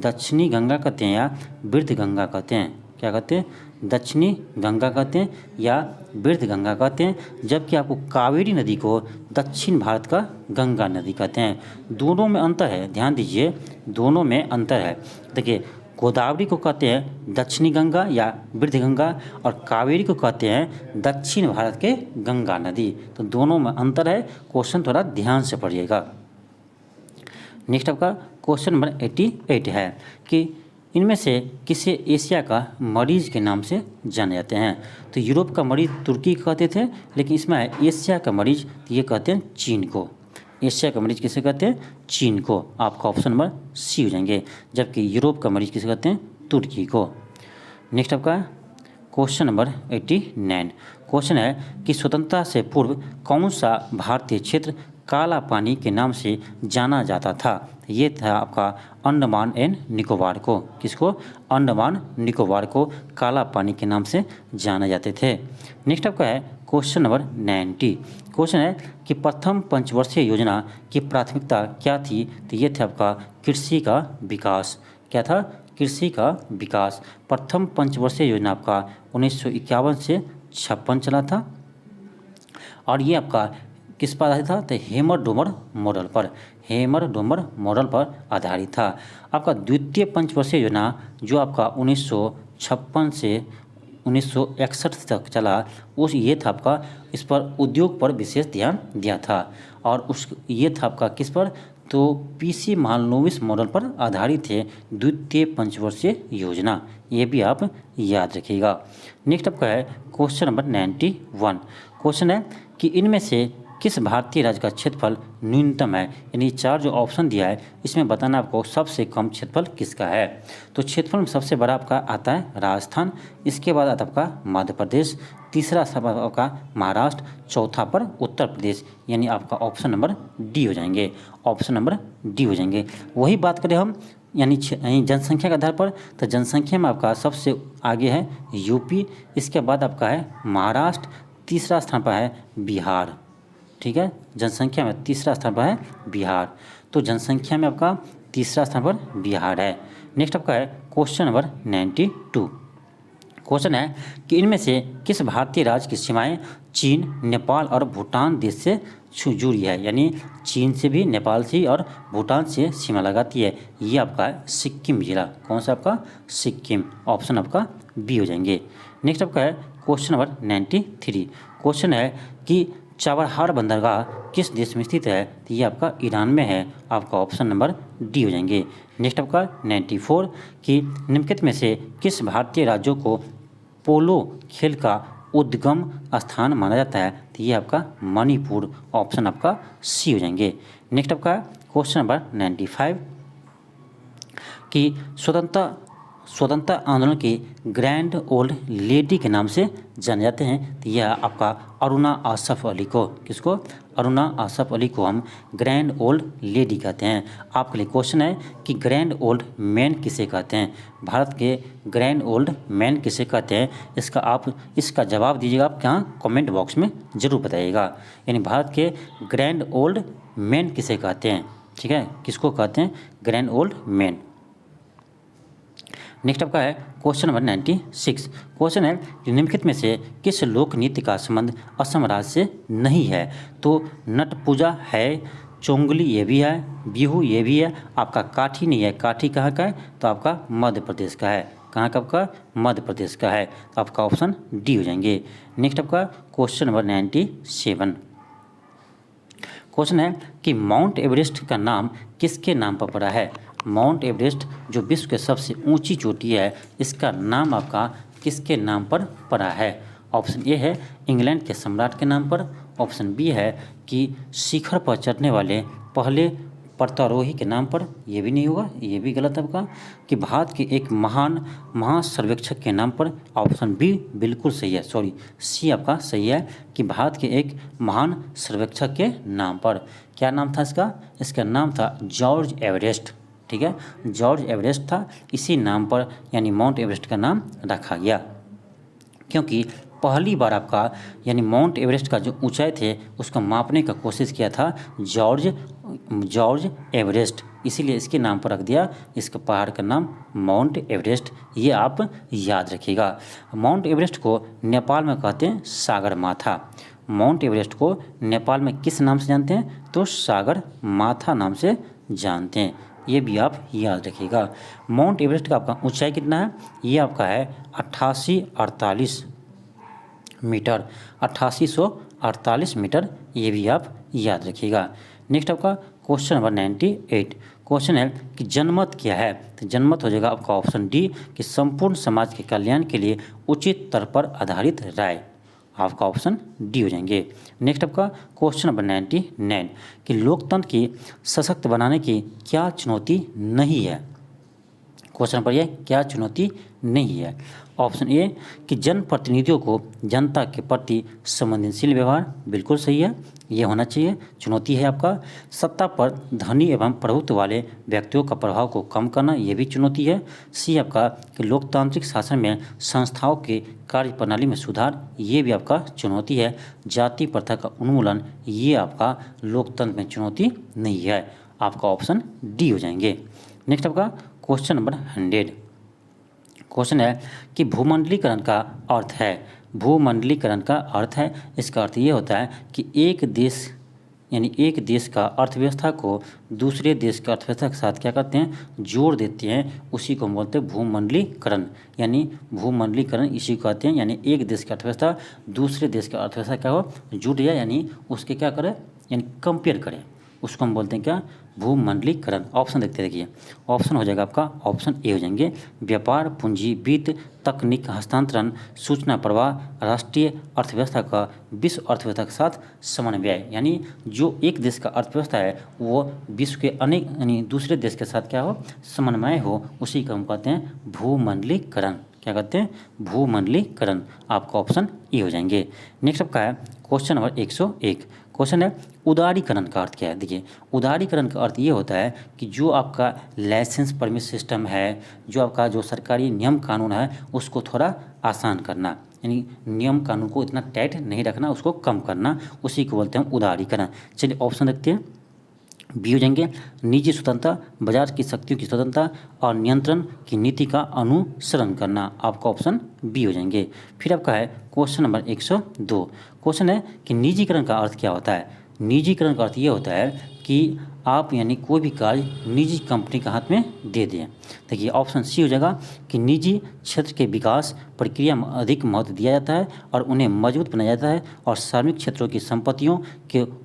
दक्षिणी गंगा कहते हैं या वृद्ध गंगा कहते हैं। क्या कहते हैं, दक्षिणी गंगा कहते हैं या वृद्ध गंगा कहते हैं। जबकि आपको कावेरी नदी को दक्षिण भारत का गंगा नदी कहते हैं। दोनों में अंतर है, ध्यान दीजिए, दोनों में अंतर है। देखिए गोदावरी को कहते हैं दक्षिणी गंगा या वृद्ध गंगा, और कावेरी को कहते हैं दक्षिण भारत के गंगा नदी। तो दोनों में अंतर है। क्वेश्चन थोड़ा ध्यान से पढ़िएगा। नेक्स्ट आपका क्वेश्चन नंबर 88 है कि इनमें से किसे एशिया का मरीज के नाम से जाने जाते हैं। तो यूरोप का मरीज तुर्की को कहते थे, लेकिन इसमें है एशिया का मरीज, तो ये कहते हैं चीन को। एशिया का मरीज किसे कहते हैं, चीन को। आपका ऑप्शन नंबर सी हो जाएंगे। जबकि यूरोप का मरीज किसे कहते हैं, तुर्की को। नेक्स्ट आपका क्वेश्चन नंबर 89। क्वेश्चन है कि स्वतंत्रता से पूर्व कौन सा भारतीय क्षेत्र काला पानी के नाम से जाना जाता था? ये था आपका अंडमान एंड निकोबार को। किसको? अंडमान निकोबार को काला पानी के नाम से जाने जाते थे। नेक्स्ट आपका है क्वेश्चन नंबर 90। क्वेश्चन है कि प्रथम पंचवर्षीय योजना की प्राथमिकता क्या थी? तो ये था आपका कृषि का विकास। क्या था? कृषि का विकास। प्रथम पंचवर्षीय योजना आपका 1951 से 56 चला था और ये आपका किस पर आधारित था? तो हेमर डोमर मॉडल पर, हेमर डोमर मॉडल पर आधारित था। आपका द्वितीय पंचवर्षीय योजना जो आपका 1956 से 1961 तक चला, उस ये था आपका इस पर उद्योग पर विशेष ध्यान दिया था और उस ये था आपका किस पर? तो पीसी महालनोबिस मॉडल पर आधारित है द्वितीय पंचवर्षीय योजना। ये भी आप याद रखिएगा। नेक्स्ट आपका है क्वेश्चन नंबर 91। क्वेश्चन है कि इनमें से किस भारतीय राज्य का क्षेत्रफल न्यूनतम है? यानी चार जो ऑप्शन दिया है इसमें बताना आपको सबसे कम क्षेत्रफल किसका है। तो क्षेत्रफल में सबसे बड़ा आपका आता है राजस्थान, इसके बाद आता है आपका मध्य प्रदेश, तीसरा सब आपका महाराष्ट्र, चौथा पर उत्तर प्रदेश, यानी आपका ऑप्शन नंबर डी हो जाएंगे, ऑप्शन नंबर डी हो जाएंगे। वही बात करें हम यानी जनसंख्या के आधार पर, तो जनसंख्या में आपका सबसे आगे है यूपी, इसके बाद आपका है महाराष्ट्र, तीसरा स्थान पर है बिहार। ठीक है, जनसंख्या में तीसरा स्थान पर है बिहार। तो जनसंख्या में आपका तीसरा स्थान पर बिहार है। नेक्स्ट आपका है क्वेश्चन नंबर 92। क्वेश्चन है कि इनमें से किस भारतीय राज्य की सीमाएं चीन, नेपाल और भूटान देश से जुड़ी है? यानी चीन से भी, नेपाल से और भूटान से सीमा लगाती है। ये आपका है सिक्किम जिला। कौन सा आपका? सिक्किम। ऑप्शन आपका बी हो जाएंगे। नेक्स्ट आपका है क्वेश्चन नंबर 93। क्वेश्चन है कि चाबहार बंदरगाह किस देश में स्थित है? तो ये आपका ईरान में है। आपका ऑप्शन नंबर डी हो जाएंगे। नेक्स्ट आपका 94 कि निम्नलिखित में से किस भारतीय राज्यों को पोलो खेल का उद्गम स्थान माना जाता है? तो ये आपका मणिपुर। ऑप्शन आपका सी हो जाएंगे। नेक्स्ट आपका क्वेश्चन नंबर 95 कि स्वतंत्रता आंदोलन के ग्रैंड ओल्ड लेडी के नाम से जाने जाते हैं। तो यह आपका अरुणा आसफ अली को, किसको? अरुणा आसफ अली को हम ग्रैंड ओल्ड लेडी कहते हैं। आपके लिए क्वेश्चन है कि ग्रैंड ओल्ड मैन किसे कहते हैं? भारत के ग्रैंड ओल्ड मैन किसे कहते हैं? इसका जवाब दीजिएगा आप यहाँ कमेंट बॉक्स में ज़रूर बताइएगा। यानी भारत के ग्रैंड ओल्ड मैन किसे कहते हैं? ठीक है, किसको कहते हैं ग्रैंड ओल्ड मैन? नेक्स्ट आपका है क्वेश्चन नंबर 96। क्वेश्चन है कि निम्नलिखित में से किस लोक नृत्य का संबंध असम राज्य से नहीं है? तो नट पूजा है, चोंगली ये भी है, बिहू ये भी है, आपका काठी नहीं है। काठी कहाँ का है? तो आपका मध्य प्रदेश का है। कहाँ का? आपका मध्य प्रदेश का है। तो आपका ऑप्शन डी हो जाएंगे। नेक्स्ट आपका क्वेश्चन नंबर 97। क्वेश्चन है कि माउंट एवरेस्ट का नाम किसके नाम पर पड़ा है? माउंट एवरेस्ट जो विश्व के सबसे ऊंची चोटी है, इसका नाम आपका किसके नाम पर पड़ा है? ऑप्शन ए है इंग्लैंड के सम्राट के नाम पर, ऑप्शन बी है कि शिखर पर चढ़ने वाले पहले पर्वतारोही के नाम पर, ये भी नहीं होगा, ये भी गलत है आपका, कि भारत के एक महान महासर्वेक्षक के नाम पर, ऑप्शन बी बिल्कुल सही है, सॉरी सी आपका सही है कि भारत के एक महान सर्वेक्षक के नाम पर। क्या नाम था इसका? इसका नाम था जॉर्ज एवरेस्ट। ठीक है, जॉर्ज एवरेस्ट था, इसी नाम पर यानी माउंट एवरेस्ट का नाम रखा गया, क्योंकि पहली बार आपका यानी माउंट एवरेस्ट का जो ऊंचाई थे उसको मापने का कोशिश किया था जॉर्ज एवरेस्ट, इसीलिए इसके नाम पर रख दिया इसका पहाड़ का नाम माउंट एवरेस्ट। ये आप याद रखिएगा। माउंट एवरेस्ट को नेपाल में कहते हैं सागर माथा। माउंट एवरेस्ट को नेपाल में किस नाम से जानते हैं? तो सागर माथा नाम से जानते हैं। ये भी आप याद रखिएगा। माउंट एवरेस्ट का आपका ऊंचाई कितना है? ये आपका है 8848 मीटर, 8848 मीटर। ये भी आप याद रखिएगा। नेक्स्ट आपका क्वेश्चन नंबर 98। क्वेश्चन है कि जनमत क्या है? तो जनमत हो जाएगा आपका ऑप्शन डी कि संपूर्ण समाज के कल्याण के लिए उचित स्तर पर आधारित राय। आपका ऑप्शन डी हो जाएंगे। नेक्स्ट आपका क्वेश्चन नंबर 99 कि लोकतंत्र की सशक्त बनाने की क्या चुनौती नहीं है? क्वेश्चन पर यह क्या चुनौती नहीं है? ऑप्शन ए कि जनप्रतिनिधियों को जनता के प्रति संवेदनशील व्यवहार, बिल्कुल सही है, ये होना चाहिए। चुनौती है आपका सत्ता पर धनी एवं प्रभुत्व वाले व्यक्तियों का प्रभाव को कम करना, ये भी चुनौती है। सी आपका कि लोकतांत्रिक शासन में संस्थाओं के कार्य प्रणाली में सुधार, ये भी आपका चुनौती है। जाति प्रथा का उन्मूलन, ये आपका लोकतंत्र में चुनौती नहीं है, आपका ऑप्शन डी हो जाएंगे। नेक्स्ट आपका क्वेश्चन नंबर 100 क्वेश्चन है कि भूमंडलीकरण का अर्थ है। भूमंडलीकरण का अर्थ है, इसका अर्थ ये होता है कि एक देश यानी एक देश का अर्थव्यवस्था को दूसरे देश के अर्थव्यवस्था के साथ क्या करते हैं, जोड़ देते हैं, उसी को हम बोलते हैं भूमंडलीकरण। यानी भूमंडलीकरण इसी को कहते हैं, यानी एक देश की अर्थव्यवस्था दूसरे देश की अर्थव्यवस्था क्या हो, जुड़ जाए, यानी उसके क्या करें, यानी कंपेयर करें, उसको हम बोलते हैं क्या, भूमंडलीकरण। ऑप्शन देखते हैं, देखिए ऑप्शन हो जाएगा आपका ऑप्शन ए हो जाएंगे, व्यापार, पूंजी, वित्त, तकनीक हस्तांतरण, सूचना प्रवाह, राष्ट्रीय अर्थव्यवस्था का विश्व अर्थव्यवस्था के साथ समन्वय। यानी जो एक देश का अर्थव्यवस्था है वो विश्व के अनेक यानी दूसरे देश के साथ क्या हो, समन्वय हो, उसी को हम कहते हैं भूमंडलीकरण। क्या कहते हैं, भूमंडलीकरण। आपका ऑप्शन ए हो जाएंगे। नेक्स्ट आपका है क्वेश्चन नंबर 101 क्वेश्चन है उदारीकरण का अर्थ क्या है। देखिए उदारीकरण का अर्थ ये होता है कि जो आपका लाइसेंस परमिट सिस्टम है, जो आपका जो सरकारी नियम कानून है, उसको थोड़ा आसान करना, यानी नियम कानून को इतना टाइट नहीं रखना, उसको कम करना, उसी को बोलते हैं उदारीकरण। चलिए ऑप्शन देखते हैं, बी हो जाएंगे निजी स्वतंत्रता, बाजार की शक्तियों की स्वतंत्रता और नियंत्रण की नीति का अनुसरण करना। आपका ऑप्शन बी हो जाएंगे। फिर आपका है क्वेश्चन नंबर 102 क्वेश्चन है कि निजीकरण का अर्थ क्या होता है। निजीकरण का अर्थ ये होता है कि आप यानी कोई भी कार्य निजी कंपनी के हाथ में दे दें। देखिए ऑप्शन सी हो जाएगा कि निजी क्षेत्र के विकास प्रक्रिया में अधिक महत्व दिया जाता है और उन्हें मजबूत बनाया जाता है और सार्वजनिक क्षेत्रों की संपत्तियों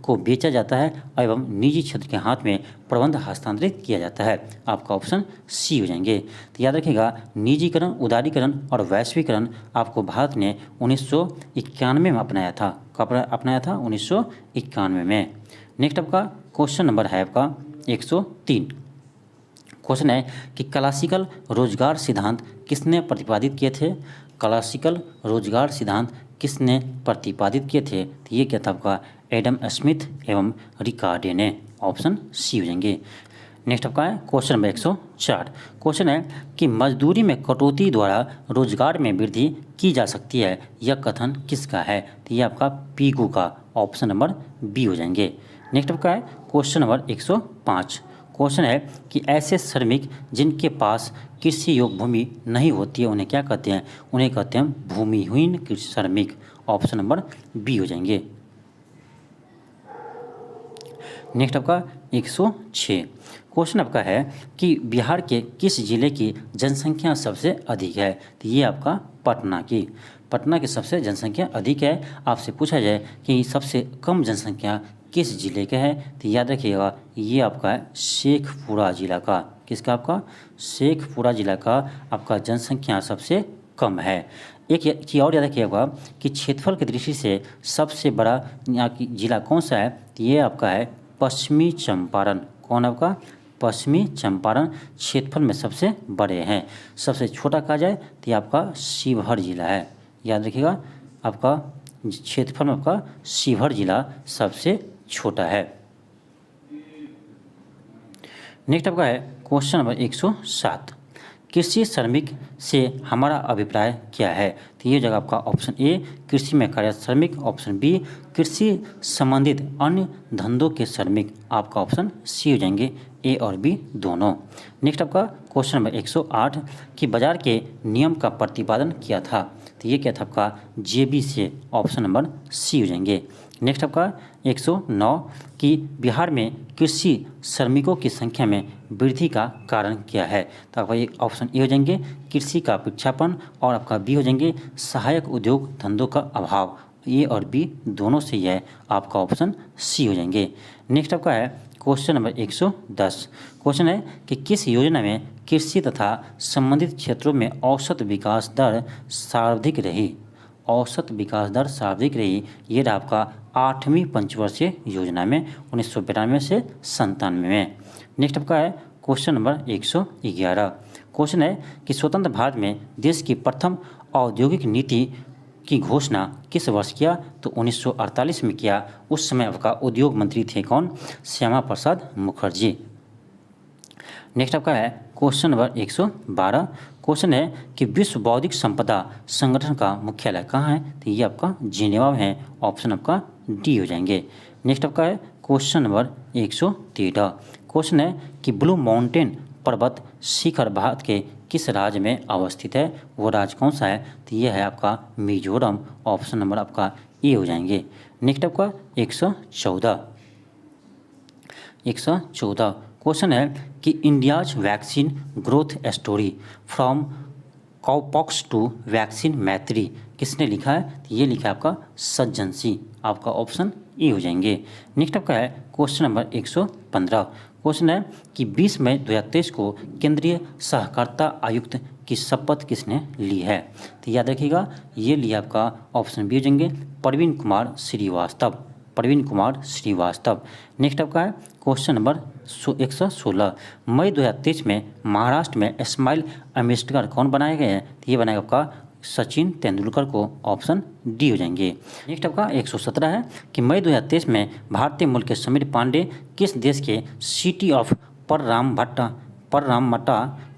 को बेचा जाता है एवं निजी क्षेत्र के हाथ में प्रबंध हस्तांतरित किया जाता है। आपका ऑप्शन सी हो जाएंगे। तो याद रखिएगा निजीकरण, उदारीकरण और वैश्वीकरण आपको भारत ने 1991 में अपनाया था। कब अपनाया था, 1991 में। नेक्स्ट आपका क्वेश्चन नंबर है आपका 103 क्वेश्चन है कि क्लासिकल रोजगार सिद्धांत किसने प्रतिपादित किए थे। क्लासिकल रोजगार सिद्धांत किसने प्रतिपादित किए थे, तो ये क्या था आपका एडम स्मिथ एवं रिकार्डे ने। ऑप्शन सी हो जाएंगे। नेक्स्ट आपका है क्वेश्चन नंबर 104 क्वेश्चन है कि मजदूरी में कटौती द्वारा रोजगार में वृद्धि की जा सकती है, यह कथन किसका है, तो ये आपका पीगू का। ऑप्शन नंबर बी हो जाएंगे। नेक्स्ट आपका है क्वेश्चन नंबर 105 क्वेश्चन है कि ऐसे श्रमिक जिनके पास कृषि योग्य भूमि नहीं होती है उन्हें क्या कहते हैं, उन्हें कहते हैं भूमिहीन कृषि श्रमिक। ऑप्शन नंबर बी हो जाएंगे। नेक्स्ट आपका 106 क्वेश्चन आपका है कि बिहार के किस जिले की जनसंख्या सबसे अधिक है, तो ये आपका पटना की। पटना की सबसे जनसंख्या अधिक है। आपसे पूछा जाए कि सबसे कम जनसंख्या किस जिले का है, तो याद रखिएगा ये आपका है शेखपुरा जिला का। किसका, आपका शेखपुरा जिला का आपका जनसंख्या सबसे कम है। एक चीज़ और याद रखिएगा कि क्षेत्रफल की दृष्टि से सबसे बड़ा यहाँ की जिला कौन सा है, तो ये आपका है पश्चिमी चंपारण। कौन आपका, पश्चिमी चंपारण क्षेत्रफल में सबसे बड़े हैं। सबसे छोटा कहा जाए तो ये आपका शिवहर जिला है। याद रखिएगा आपका क्षेत्रफल में आपका शिवहर जिला सबसे छोटा है। नेक्स्ट आपका है क्वेश्चन नंबर 107 कृषि श्रमिक से हमारा अभिप्राय क्या है, तो ये जगह आपका ऑप्शन ए कृषि में कार्यरत श्रमिक, ऑप्शन बी कृषि संबंधित अन्य धंधों के श्रमिक। आपका ऑप्शन सी हो जाएंगे, ए और बी दोनों। नेक्स्ट आपका क्वेश्चन नंबर 108 कि बाजार के नियम का प्रतिपादन किया था, तो ये क्या था आपका जेबी से। ऑप्शन नंबर सी हो जाएंगे। नेक्स्ट आपका 109 कि बिहार में कृषि श्रमिकों की संख्या में वृद्धि का कारण क्या है, तो आपका ये ऑप्शन ए हो जाएंगे कृषि का विक्षेपण और आपका बी हो जाएंगे सहायक उद्योग धंधों का अभाव। ए और बी दोनों से है, आपका ऑप्शन सी हो जाएंगे। नेक्स्ट आपका है क्वेश्चन नंबर 110 क्वेश्चन है कि किस योजना में कृषि तथा संबंधित क्षेत्रों में औसत विकास दर सर्वाधिक रही। औसत विकास दर सर्वाधिक रही, ये रहा आपका 8वीं पंचवर्षीय योजना में 1992 से 97 में। नेक्स्ट आपका है क्वेश्चन नंबर 111 क्वेश्चन है कि स्वतंत्र भारत में देश की प्रथम औद्योगिक नीति की घोषणा किस वर्ष किया? तो 1948 में किया। उस समय आपका उद्योग मंत्री थे कौन? श्यामा प्रसाद मुखर्जी। नेक्स्ट आपका है क्वेश्चन नंबर 112। क्वेश्चन है कि विश्व बौद्धिक संपदा संगठन का मुख्यालय कहाँ है? तो ये आपका जिनेवा में है। ऑप्शन आपका डी हो जाएंगे। नेक्स्ट आपका है क्वेश्चन नंबर 113। क्वेश्चन है कि ब्लू माउंटेन पर्वत शिखर भारत के किस राज्य में अवस्थित है? वो राज्य कौन सा है? तो ये है आपका मिजोरम। ऑप्शन नंबर आपका ए हो जाएंगे। नेक्स्ट आपका 114। 114 क्वेश्चन है कि India's vaccine growth story from cowpox to vaccine Maitri किसने लिखा है? तो ये लिखा है आपका सज्जन सिंह। आपका ऑप्शन ए हो जाएंगे। नेक्स्ट आपका है क्वेश्चन नंबर 115। क्वेश्चन है कि 20 मई 2023 को केंद्रीय सहकारिता आयुक्त की शपथ किसने ली है? तो याद रखिएगा ये लिया आपका ऑप्शन बी हो जाएंगे प्रवीण कुमार श्रीवास्तव। प्रवीण कुमार श्रीवास्तव। नेक्स्ट आपका है क्वेश्चन नंबर 116। मई 2023 में महाराष्ट्र में स्माइल एम्बेसडर कौन बनाए गए हैं? तो ये बनाएगा आपका सचिन तेंदुलकर को। ऑप्शन डी हो जाएंगे। नेक्स्ट आपका 117 है कि मई 2023 में भारतीय मूल के समीर पांडे किस देश के सिटी ऑफ पररामट्टा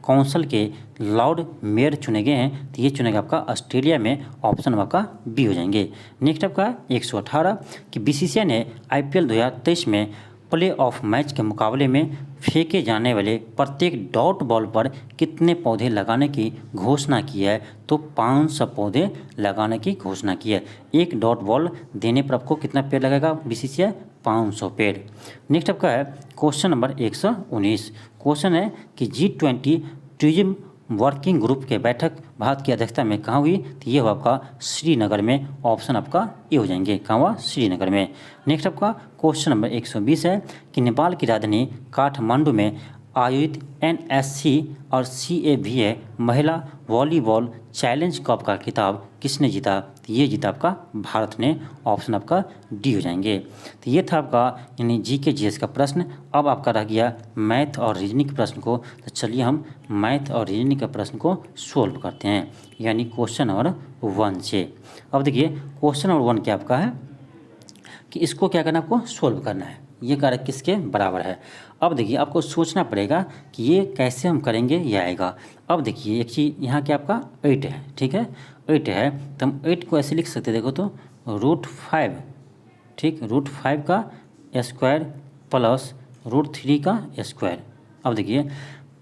काउंसिल के लॉर्ड मेयर चुने गए हैं? तो ये चुनेगा आपका ऑस्ट्रेलिया में। ऑप्शन आपका बी हो जाएंगे। नेक्स्ट आपका 118 कि बीसीसीआई ने आईपीएल 2023 में प्ले ऑफ मैच के मुकाबले में फेंके जाने वाले प्रत्येक डॉट बॉल पर कितने पौधे लगाने की घोषणा की है? तो 500 पौधे लगाने की घोषणा की है। एक डॉट बॉल देने पर आपको कितना पेड़ लगेगा बीसीसीआई? 500 पेड़। नेक्स्ट आपका है क्वेश्चन नंबर 119। क्वेश्चन है कि G20 टूरिज्म वर्किंग ग्रुप के बैठक भारत की अध्यक्षता में कहाँ हुई? तो ये हुआ आपका श्रीनगर में। ऑप्शन आपका ये हो जाएंगे। कहाँ हुआ? श्रीनगर में। नेक्स्ट आपका क्वेश्चन नंबर 120 है कि नेपाल की राजधानी काठमांडू में आयोजित NSC और CAVA महिला वॉलीबॉल चैलेंज कप का खिताब किसने जीता? तो ये जीता आपका भारत ने। ऑप्शन आपका डी हो जाएंगे। तो ये था आपका यानी GK GS का प्रश्न। अब आपका रह गया मैथ और रीजनिंग के प्रश्न को। तो चलिए हम मैथ और रीजनिंग के प्रश्न को सोल्व करते हैं, यानी क्वेश्चन नंबर 1 से। अब देखिए क्वेश्चन नंबर 1 क्या आपका है कि इसको क्या करना है? आपको सोल्व करना है। ये कारक किसके बराबर है? अब देखिए आपको सोचना पड़ेगा कि ये कैसे हम करेंगे, ये आएगा। अब देखिए एक चीज़ यहाँ क्या आपका 8 है, ठीक है 8 है, तो हम 8 को ऐसे लिख सकते हैं। देखो तो √5, ठीक, √5 का स्क्वायर प्लस √3 का स्क्वायर। अब देखिए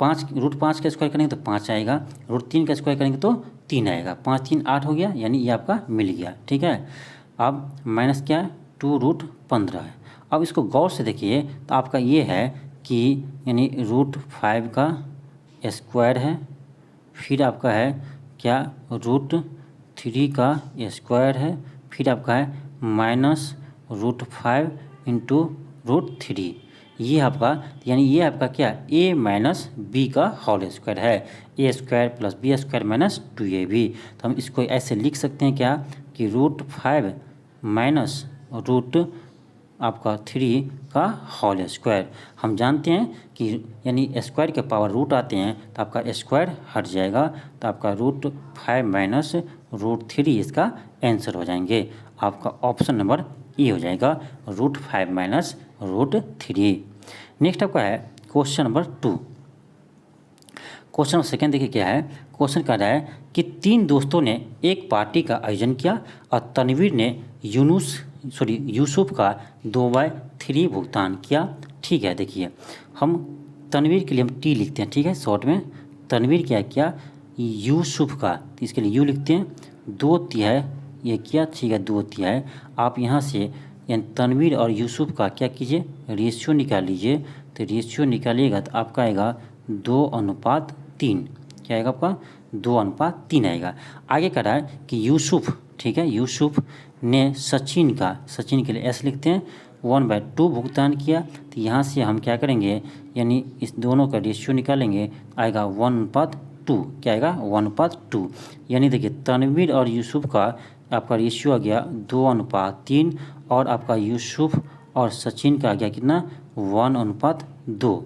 5 √5 का स्क्वायर करेंगे तो 5 आएगा, √3 का स्क्वायर करेंगे तो 3 आएगा। 5 3 8 हो गया, यानी ये आपका मिल गया, ठीक है। अब माइनस क्या है? 2√15 है। अब इसको गौर से देखिए तो आपका ये है कि यानी √5 का स्क्वायर है, फिर आपका है क्या √3 का स्क्वायर है, फिर आपका है माइनस √5 इंटू √3। ये आपका यानी ये आपका क्या a माइनस बी का होल स्क्वायर है। a square plus b square minus 2ab। तो हम इसको ऐसे लिख सकते हैं क्या कि √5 माइनस √3 का होल स्क्वायर। हम जानते हैं कि यानी स्क्वायर के पावर रूट आते हैं तो आपका स्क्वायर हट जाएगा, तो आपका √5 माइनस √3 इसका आंसर हो जाएंगे। आपका ऑप्शन नंबर ए हो जाएगा √5 माइनस √3। नेक्स्ट आपका है question number 2। Question number second देखिए क्या है। क्वेश्चन कह रहा है कि 3 दोस्तों ने एक पार्टी का आयोजन किया और तनवीर ने यूसुफ का 2/3 भुगतान किया। ठीक है, देखिए हम तनवीर के लिए हम टी लिखते हैं, ठीक है, शॉर्ट में। तनवीर क्या किया? यूसुफ का, तो इसके लिए यू लिखते हैं। 2/3 ये किया, ठीक है, 2/3। आप यहाँ से यानी तनवीर और यूसुफ का क्या कीजिए? रेशियो निकाल लीजिए। तो रेशियो निकालिएगा तो आपका आएगा 2:3। क्या आएगा आपका? 2:3 आएगा। आगे कह रहा है कि यूसुफ, ठीक है, यूसुफ ने सचिन के लिए एस लिखते हैं 1/2 भुगतान किया। तो यहाँ से हम क्या करेंगे यानी इस दोनों का रेशियो निकालेंगे, आएगा 1/2। क्या आएगा? 1/2। यानी देखिए तनवीर और यूसुफ का आपका रेशियो आ गया 2:3 और आपका यूसुफ और सचिन का आ गया कितना? 1/2।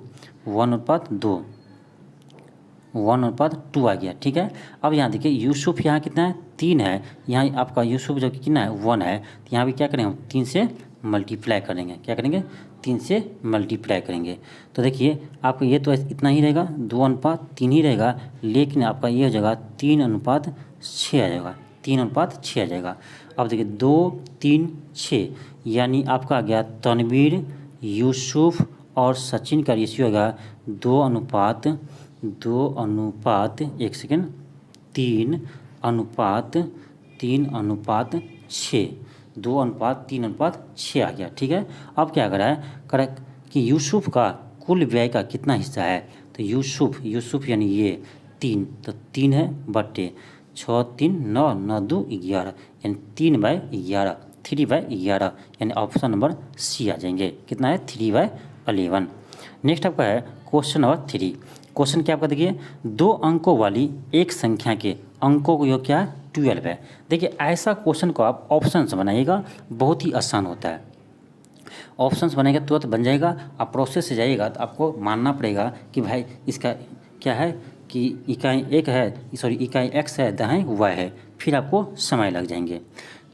1:2 आ गया। ठीक है, अब यहाँ देखिए यूसुफ यहाँ कितना है 3 है, यहाँ आपका यूसुफ जो कि कितना है 1 है, तो यहाँ भी क्या करेंगे हम 3 से मल्टीप्लाई करेंगे। क्या करेंगे 3 से मल्टीप्लाई करेंगे। तो देखिए आपको ये तो इतना ही रहेगा 2:3 ही रहेगा, लेकिन आपका ये हो जाएगा 3:6 आ जाएगा, 3:6 आ जाएगा। अब देखिए 2 3 6 यानी आपका आ गया तनवीर, यूसुफ और सचिन का रेशियो होगा 2:1 3 अनुपात 3:6, 2:3:6 आ गया। ठीक है, अब क्या कर रहा है कि यूसुफ का कुल व्यय का कितना हिस्सा है, तो यूसुफ यानी ये 3, तो 3 है बट्टे 6 3 9 9 2 11 यानी 3/11, 3/11 यानी ऑप्शन नंबर सी आ जाएंगे। कितना है 3/11। नेक्स्ट आपका है क्वेश्चन नंबर 3। क्वेश्चन क्या आपका देखिए 2 अंकों वाली एक संख्या के अंकों को योग क्या है 12 है। देखिए ऐसा क्वेश्चन को आप ऑप्शन से बनाइएगा, बहुत ही आसान होता है। ऑप्शंस बनेगा तुरंत बन जाएगा। आप प्रोसेस से जाइएगा तो आपको मानना पड़ेगा कि भाई इसका क्या है कि इकाई एक है, सॉरी इकाई x है, दाएं y है, फिर आपको समय लग जाएंगे।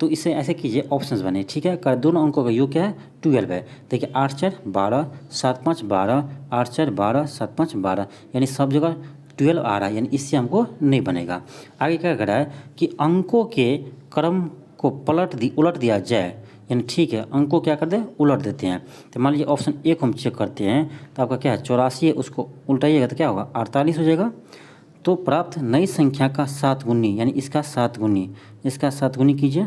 तो इसे ऐसे कीजिए ऑप्शंस बने। ठीक है, कर दोनों अंकों का योग क्या है 12 है। देखिए 8 4 12 7 5 12, 8 4 12 7 5 12 यानी सब जगह 12 आ रहा है, यानी इससे हमको नहीं बनेगा। आगे क्या कर रहा है कि अंकों के क्रम को उलट दिया जाए, यानी ठीक है अंकों क्या कर दे उलट देते हैं। तो मान लीजिए ऑप्शन ए को हम चेक करते हैं, तो आपका क्या है 84 है, उसको उल्टाइएगा तो क्या होगा 48 हो जाएगा। तो प्राप्त नई संख्या का 7 गुनी, यानी इसका 7 गुनी, इसका 7 गुनी कीजिए।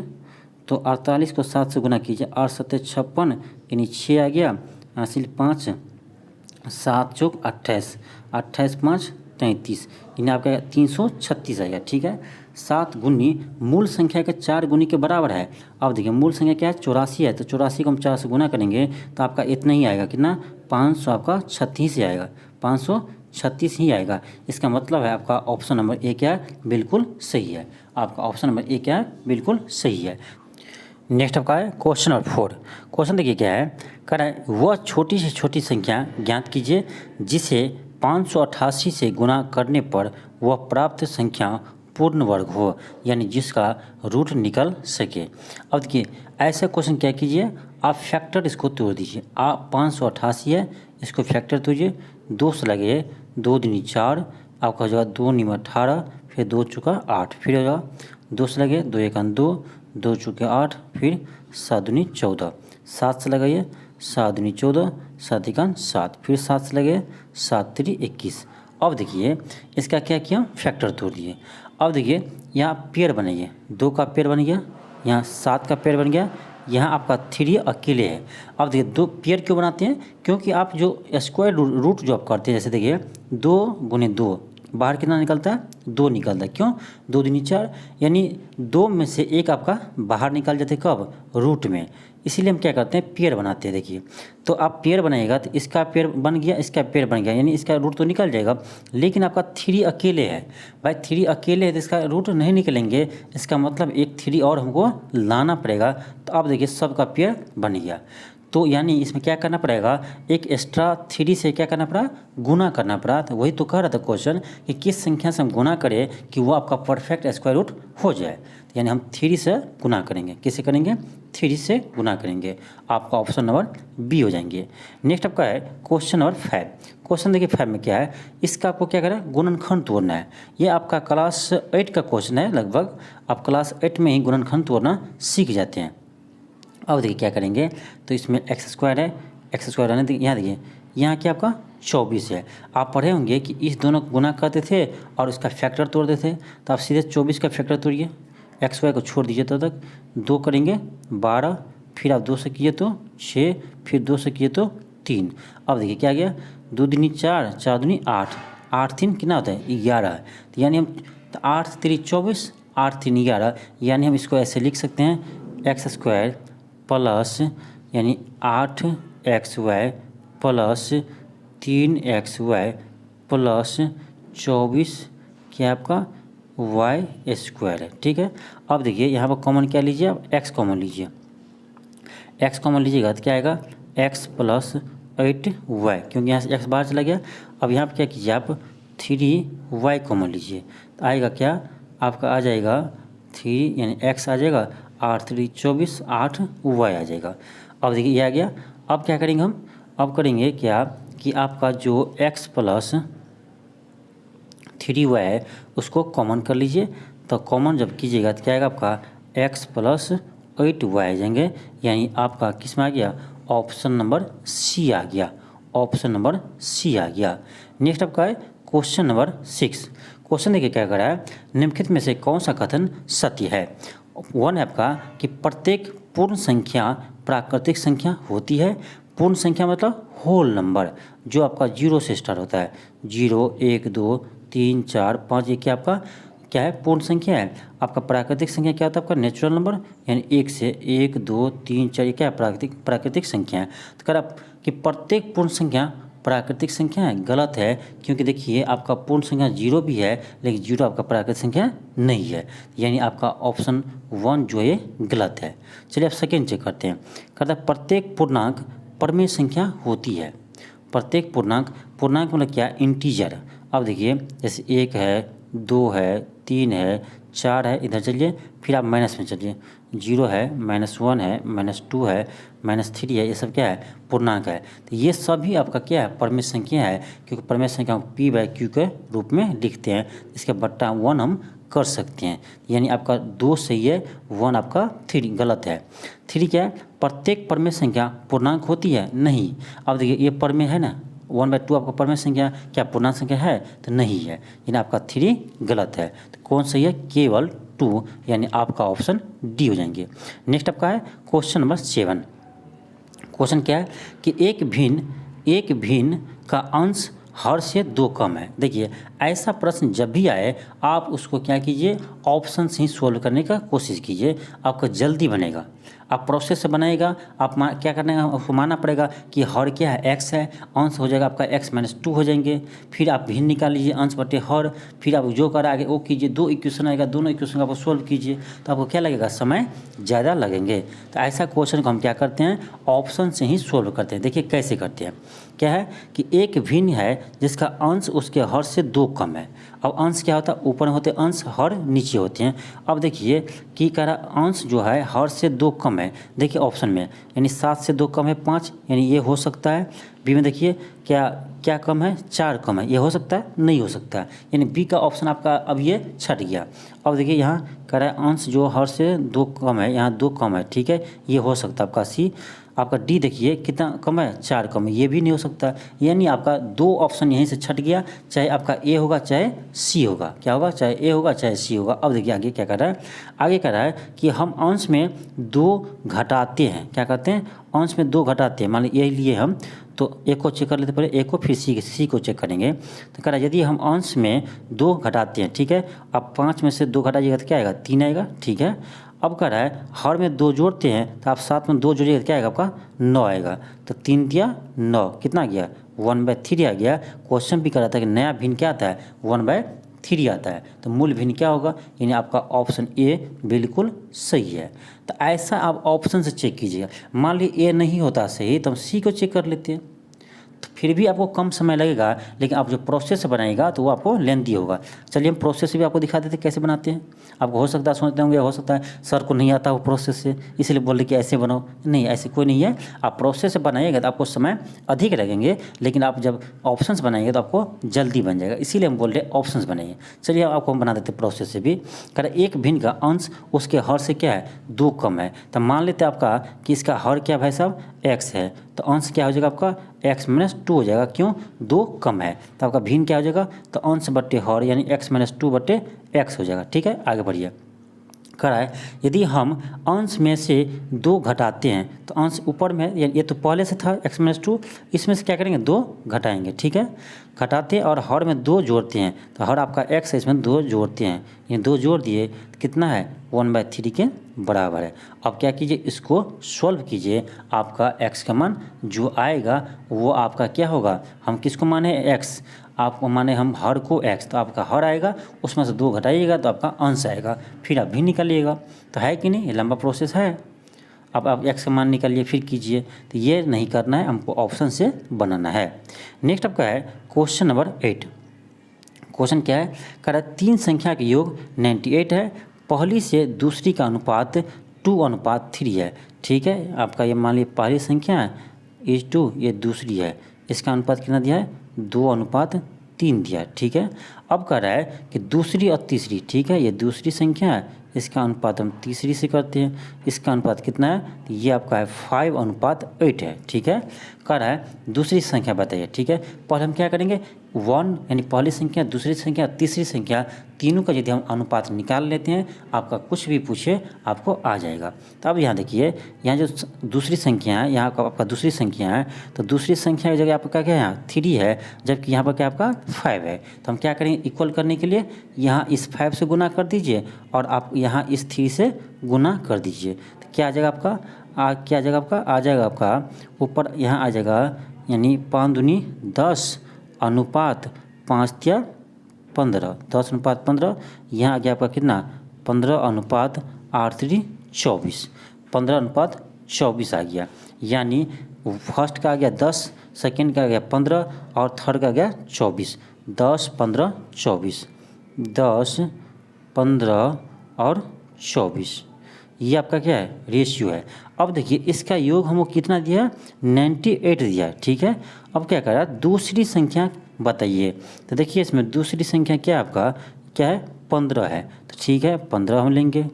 तो 48 को 7 से गुना कीजिए, 8 7 56 यानी 6 आ गया, हासिल 5 7 चौक 28, 28 5 33 यानी आपका 336 आएगा। ठीक है, 7 गुनी मूल संख्या के 4 गुनी के बराबर है। अब देखिए मूल संख्या क्या है 84 है, तो 84 को हम 4 से गुना करेंगे तो आपका इतना ही आएगा, कितना 500 आपका 36 ही आएगा, 536 ही आएगा। इसका मतलब है आपका ऑप्शन नंबर ए क्या है बिल्कुल सही है। आपका ऑप्शन नंबर ए क्या है बिल्कुल सही है। नेक्स्ट आपका है क्वेश्चन नंबर 4। क्वेश्चन देखिए क्या है, कह रहा है वह छोटी से छोटी संख्या ज्ञात कीजिए जिसे 588 से गुना करने पर वह प्राप्त संख्या पूर्ण वर्ग हो, यानी जिसका रूट निकल सके। अब देखिए ऐसा क्वेश्चन क्या कीजिए, आप फैक्टर इसको तोड़ दीजिए। आप 588 है, इसको फैक्टर तोड़िए, 2 से लगे 2 दूनी 4, आपका हो जाएगा 2 नीम 18, फिर 2 चौका 8, फिर हो जाएगा 2 से लगे 2 एकन 2, 2 चौके 8, फिर 7 दूनी 14, 7 से लगाइए 7 दूनी 14, 7 एकन 7, फिर 7 से लगे 7 3 21। अब देखिए इसका क्या किया फैक्टर तोड़ दिए। अब देखिए यहाँ पेयर बनाइए, 2 का पेयर बन गया, यहाँ 7 का पेयर बन गया, यहाँ आपका 3 अकेले है। अब देखिए 2 पेयर क्यों बनाते हैं, क्योंकि आप जो स्क्वायर रूट जो आप करते हैं, जैसे देखिए 2 गुने 2 बाहर कितना निकलता है 2 निकलता है, क्यों 2 दूनी 4, यानी 2 में से एक आपका बाहर निकल जाते कब रूट में, इसीलिए हम क्या करते हैं पेयर बनाते हैं। देखिए तो आप पेयर बनाएगा तो इसका पेयर बन गया, इसका पेयर बन गया, यानी इसका रूट तो निकल जाएगा, लेकिन आपका 3 अकेले है। भाई 3 अकेले है तो इसका रूट नहीं निकलेंगे, इसका मतलब एक 3 और हमको लाना पड़ेगा। तो अब देखिए सबका पेयर बन गया, तो यानी इसमें क्या करना पड़ेगा, एक एक्स्ट्रा 3 से क्या करना पड़ा गुना करना पड़ा। तो वही तो कह रहा था क्वेश्चन कि किस संख्या से हम गुना करें कि वो आपका परफेक्ट स्क्वायर रूट हो जाए, तो यानी हम 3 से गुना करेंगे। किससे करेंगे 3 से गुना करेंगे। आपका ऑप्शन नंबर बी हो जाएंगे। नेक्स्ट आपका है क्वेश्चन नंबर 5। क्वेश्चन देखिए 5 में क्या है, इसका आपको क्या करें गुणनखंड तोड़ना है। ये आपका क्लास 8 का क्वेश्चन है, लगभग आप क्लास 8 में ही गुणनखंड तोड़ना सीख जाते हैं। अब देखिए क्या करेंगे, तो इसमें एक्स स्क्वायर है, एक्स स्क्वायर रहने देखिए, यहाँ देखिए यहाँ क्या आपका 24 है। आप पढ़े होंगे कि इस दोनों को गुना करते थे और उसका फैक्टर तोड़ते थे, तो आप सीधे 24 का फैक्टर तोड़िए, एक्स वाई को छोड़ दीजिए तब तक, 2 करेंगे 12, फिर आप 2 से किए तो 6, फिर 2 से किए तो 3। अब देखिए क्या गया 2 दूनी 4, 4 दूनी 8, 8 3 कितना होता है 11, तो यानी हम 8 3 24, 8 3 11, यानी हम इसको ऐसे लिख सकते हैं एक्स स्क्वायर प्लस यानी 8xy प्लस 3xy प्लस 24 क्या आपका वाई स्क्वायर है। ठीक है, अब देखिए यहाँ पर कॉमन क्या लीजिए, आप x कॉमन लीजिए, x कॉमन लीजिएगा तो क्या आएगा x प्लस 8y, क्योंकि यहाँ से x बाहर चला गया। अब यहाँ पर क्या कीजिए आप 3y कॉमन लीजिए तो आएगा क्या, आपका आ जाएगा 3 यानी x आ जाएगा, 8 3 24, 8 y आ जाएगा। अब देखिए ये आ गया। अब क्या करेंगे हम, अब करेंगे क्या कि आपका जो x प्लस 3y है उसको कॉमन कर लीजिए। तो कॉमन जब कीजिएगा तो क्या आएगा, आपका x प्लस 8y आ जाएंगे, यानी आपका किस में आ गया, ऑप्शन नंबर सी आ गया, ऑप्शन नंबर सी आ गया। नेक्स्ट आपका है क्वेश्चन नंबर 6। क्वेश्चन देखिए क्या कर रहा है, निम्नलिखित में से कौन सा कथन सत्य है। 1 है आपका कि प्रत्येक पूर्ण संख्या प्राकृतिक संख्या होती है। पूर्ण संख्या मतलब होल नंबर जो आपका 0 से स्टार्ट होता है, 0 1 2 3 4 5, ये क्या आपका क्या है, पूर्ण संख्या है। आपका प्राकृतिक संख्या क्या होता है, आपका नेचुरल नंबर, यानी 1 से 1 2 3 4, ये क्या है, प्राकृतिक संख्या है। तो कह रहा कि प्रत्येक पूर्ण संख्या प्राकृतिक संख्या है, गलत है, क्योंकि देखिए आपका पूर्ण संख्या 0 भी है लेकिन 0 आपका प्राकृतिक संख्या नहीं है, यानी आपका ऑप्शन 1 जो है गलत है। चलिए आप सेकेंड चेक करते हैं। कहता है प्रत्येक पूर्णांक परमेय संख्या होती है। प्रत्येक पूर्णांक मतलब क्या, इंटीजर। अब देखिए जैसे 1 है, 2 है, 3 है, 4 है, इधर चलिए फिर आप माइनस में चलिए, 0 है, -1 है, -2 है, -3 है, ये सब क्या है, पूर्णांक है। तो ये सभी आपका क्या है, परमेय संख्या है, क्योंकि परमेय संख्या हम p/q के रूप में लिखते हैं, इसके बट्टा 1 हम कर सकते हैं, यानी आपका 2 सही है, 1 आपका 3 गलत है। 3 क्या है, प्रत्येक परमेय संख्या पूर्णांक होती है, नहीं। अब देखिए ये परमेय है ना, 1/2 आपका परमेय संख्या क्या पूर्णांक संख्या है, तो नहीं है, यानी आपका 3 गलत है। तो कौन सही है, केवल 2, यानी आपका ऑप्शन डी हो जाएंगे। नेक्स्ट आपका है क्वेश्चन नंबर 7। क्वेश्चन क्या है कि एक भिन्न का अंश हर से 2 कम है। देखिए ऐसा प्रश्न जब भी आए आप उसको क्या कीजिए, ऑप्शन से ही सोल्व करने का कोशिश कीजिए, आपका जल्दी बनेगा। आप प्रोसेस से बनाएगा, आप क्या करना है, आपको मानना पड़ेगा कि हर क्या है, x है, अंश हो जाएगा आपका x - 2 हो जाएंगे, फिर आप भिन्न निकाल लीजिए अंश बटे हर, फिर आप जो कर आगे वो कीजिए, 2 इक्वेशन आएगा, दोनों इक्वेशन का आप सोल्व कीजिए, तो आपको क्या लगेगा, समय ज़्यादा लगेंगे। तो ऐसा क्वेश्चन को हम क्या करते हैं, ऑप्शन से ही सोल्व करते हैं। देखिए कैसे करते हैं, क्या है कि एक भिन्न है जिसका अंश उसके हर से 2 कम है। अब अंश क्या होता है, ऊपर होते अंश, हर नीचे होते हैं। अब देखिए कि कह रहा अंश जो है हर से 2 कम है, देखिए ऑप्शन में, यानी 7 से 2 कम है 5, यानी ये हो सकता है। बी में देखिए क्या कम है, 4 कम है, ये हो सकता है, नहीं हो सकता है, यानी बी का ऑप्शन आपका अब ये छट गया। अब देखिए यहाँ कह रहा है अंश जो हर से 2 कम है, यहाँ 2 कम है, ठीक है, ये हो सकता है आपका सी। आपका डी देखिए कितना कम है, 4 कम है, ये भी नहीं हो सकता, यानी आपका 2 ऑप्शन यहीं से छट गया, चाहे आपका ए होगा चाहे सी होगा, क्या होगा, चाहे ए होगा चाहे सी होगा। अब देखिए आगे क्या कर रहा है, आगे कह रहा है कि हम अंश में 2 घटाते हैं, क्या करते हैं, अंश में 2 घटाते हैं। मान लीजिए यही लिए हम, तो ए को चेक कर लेते, पहले ए को फिर सी को चेक करेंगे। तो कह रहा है यदि हम अंश में 2 घटाते हैं, ठीक है, अब 5 में से 2 घटाइएगा तो क्या आएगा, 3 आएगा, ठीक है। अब कह रहा है हर में 2 जोड़ते हैं, तो आप 7 में 2 जोड़िएगा तो क्या आएगा, आपका 9 आएगा। तो 3 दिया 9, कितना गया, 1/3 आ गया। क्वेश्चन भी कह रहा था कि नया भिन्न क्या आता है, 1/3 आता है, तो मूल भिन्न क्या होगा, यानी आपका ऑप्शन ए बिल्कुल सही है। तो ऐसा आप ऑप्शन से चेक कीजिएगा। मान लीजिए ए नहीं होता सही, तो हम सी को चेक कर लेते हैं, तो फिर भी आपको कम समय लगेगा, लेकिन आप जो प्रोसेस बनाएगा तो वो आपको लेंथी होगा। चलिए हम प्रोसेस भी आपको दिखा देते कैसे बनाते हैं। आपको हो सकता है सोचते होंगे, हो सकता है सर को नहीं आता वो प्रोसेस से, इसलिए बोल रहे कि ऐसे बनाओ, नहीं ऐसे कोई नहीं है। आप प्रोसेस से बनाइएगा तो आपको समय अधिक लगेंगे, लेकिन आप जब ऑप्शंस बनाएंगे तो आपको जल्दी बन जाएगा, इसीलिए हम बोल रहे हैं ऑप्शंस बनाइए। चलिए आपको हम बना देते प्रोसेस से भी। कर एक भिन्न का अंश उसके हर से क्या है, 2 कम है। तो मान लेते हैं आपका कि इसका हर क्या भाई साहब, x है, तो अंश क्या हो जाएगा आपका, x - 2 हो जाएगा, क्यों, 2 कम है। तो आपका भिन्न क्या हो जाएगा, तो अंश बट्टे हर, यानी x - 2 बट्टे x हो जाएगा, ठीक है। आगे बढ़िए, करा है यदि हम अंश में से 2 घटाते हैं, तो अंश ऊपर में, ये तो पहले से था x - 2, इसमें से क्या करेंगे, 2 घटाएंगे, ठीक है। घटाते हैं और हर में 2 जोड़ते हैं, तो हर आपका x है, इसमें 2 जोड़ते हैं, ये 2 जोड़ दिए तो कितना है, 1/3 के बराबर है। अब क्या कीजिए, इसको सॉल्व कीजिए, आपका x का मान जो आएगा वो आपका क्या होगा, हम किसको माने, x, आपको माने हम हर को x, तो आपका हर आएगा, उसमें से 2 घटाइएगा तो आपका अंश आएगा, फिर आप भी निकालिएगा। तो है कि नहीं, ये लंबा प्रोसेस है। अब आप x का मान निकालिए फिर कीजिए, तो ये नहीं करना है, हमको ऑप्शन से बनाना है। नेक्स्ट आपका है क्वेश्चन नंबर 8। क्वेश्चन क्या है, कह रहा है 3 संख्या के योग 98 है, पहली से दूसरी का अनुपात 2:3 है। ठीक है, आपका ये मान लीजिए पहली संख्या है इज 2, ये दूसरी है, इसका अनुपात कितना दिया है 2:3 दिया है। ठीक है, अब कह रहा है कि दूसरी और तीसरी, ठीक है, ये दूसरी संख्या है, इसका अनुपात हम तीसरी से करते हैं, इसका अनुपात कितना है, तो ये आपका है 5:8 है। ठीक है, कह रहा है दूसरी संख्या बताइए। ठीक है, पहले हम क्या करेंगे 1 यानी पहली संख्या, दूसरी संख्या, तीसरी संख्या, तीनों का यदि हम अनुपात निकाल लेते हैं, आपका कुछ भी पूछे आपको आ जाएगा। तो अब यहाँ देखिए, यहाँ जो दूसरी संख्या है, यहाँ का आपका दूसरी संख्या है, तो दूसरी संख्या की जगह आपका क्या है यहाँ 3 है, जबकि यहाँ पर क्या आपका 5 है। तो हम क्या करेंगे इक्वल करने के लिए यहाँ इस 5 से गुना कर दीजिए और आप यहाँ इस 3 से गुना कर दीजिए, तो क्या आ जाएगा आपका क्या आ जाएगा आपका आ जाएगा आपका ऊपर यहाँ आ जाएगा, यानी 5 दूनी 10 अनुपात 5 या 15, 10:15, यहाँ आ गया आपका कितना 15:8 24, 15:24 आ गया। यानी फर्स्ट का आ गया 10, सेकेंड का आ गया 15 और थर्ड का आ गया 24, 10 15 24, 10 15 और 24, ये आपका क्या है रेशियो है। अब देखिए इसका योग हमको कितना दिया 98 दिया है। ठीक है, अब क्या कर रहा है दूसरी संख्या बताइए, तो देखिए इसमें दूसरी संख्या क्या है आपका क्या है 15 है, तो ठीक है 15 हम लेंगे।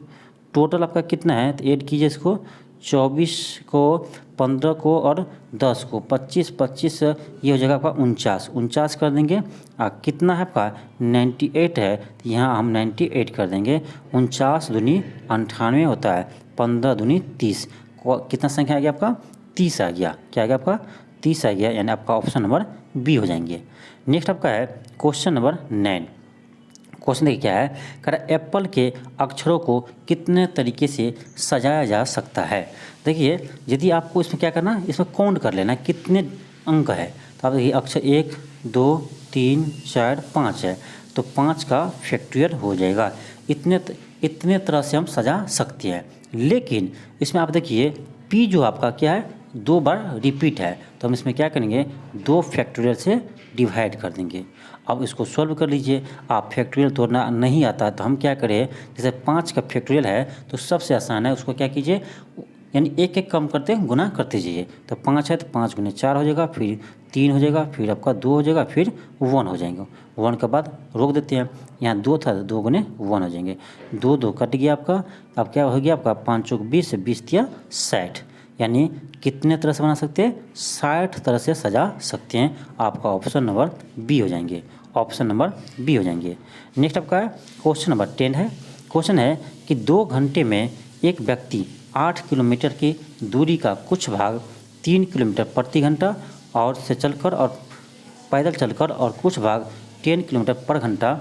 टोटल आपका कितना है, तो ऐड कीजिए इसको 24 को 15 को और 10 को 25 25, ये हो जाएगा आपका 49 कर देंगे। कितना है आपका 98 है, तो यहाँ हम 98 कर देंगे। 49 दूनी 98 होता है, 15 दूनी 30, कितना संख्या आ गया आपका 30 आ गया। क्या आ गया आपका 30 आ गया, यानी आपका ऑप्शन नंबर बी हो जाएंगे। नेक्स्ट आपका है क्वेश्चन नंबर 9। क्वेश्चन देखिए क्या है, कह रहा एप्पल के अक्षरों को कितने तरीके से सजाया जा सकता है। देखिए यदि आपको इसमें क्या करना है, इसमें काउंट कर लेना कितने अंक है, तो आप देखिए अक्षर 1 2 3 4 5 है, तो 5 का फैक्टोरियल हो जाएगा। इतने तरह से हम सजा सकते हैं, लेकिन इसमें आप देखिए पी जो आपका क्या है 2 बार रिपीट है, तो हम इसमें क्या करेंगे 2 फैक्टोरियल से डिवाइड कर देंगे। अब इसको सॉल्व कर लीजिए। आप फैक्टोरियल तोड़ना नहीं आता तो हम क्या करें, जैसे 5 का फैक्टोरियल है तो सबसे आसान है, उसको क्या कीजिए यानी एक एक कम करते गुना करते जाइए। तो 5 है तो 5 गुने 4 हो जाएगा, फिर 3 हो जाएगा, फिर आपका 2 हो जाएगा, फिर 1 हो जाएंगे। 1 के बाद रोक देते हैं, यहाँ 2 था तो 2 गुने 1 हो जाएंगे। 2 2 कट गया आपका, अब क्या हो गया आपका 5 चौक 20, 20 या 60, यानी कितने तरह से बना सकते हैं 60 तरह से सजा सकते हैं। आपका ऑप्शन नंबर बी हो जाएंगे, ऑप्शन नंबर बी हो जाएंगे। नेक्स्ट आपका है क्वेश्चन नंबर 10 है। क्वेश्चन है कि 2 घंटे में एक व्यक्ति 8 किलोमीटर की दूरी का कुछ भाग 3 किलोमीटर प्रति घंटा और से चलकर और पैदल चलकर और कुछ भाग 10 किलोमीटर पर घंटा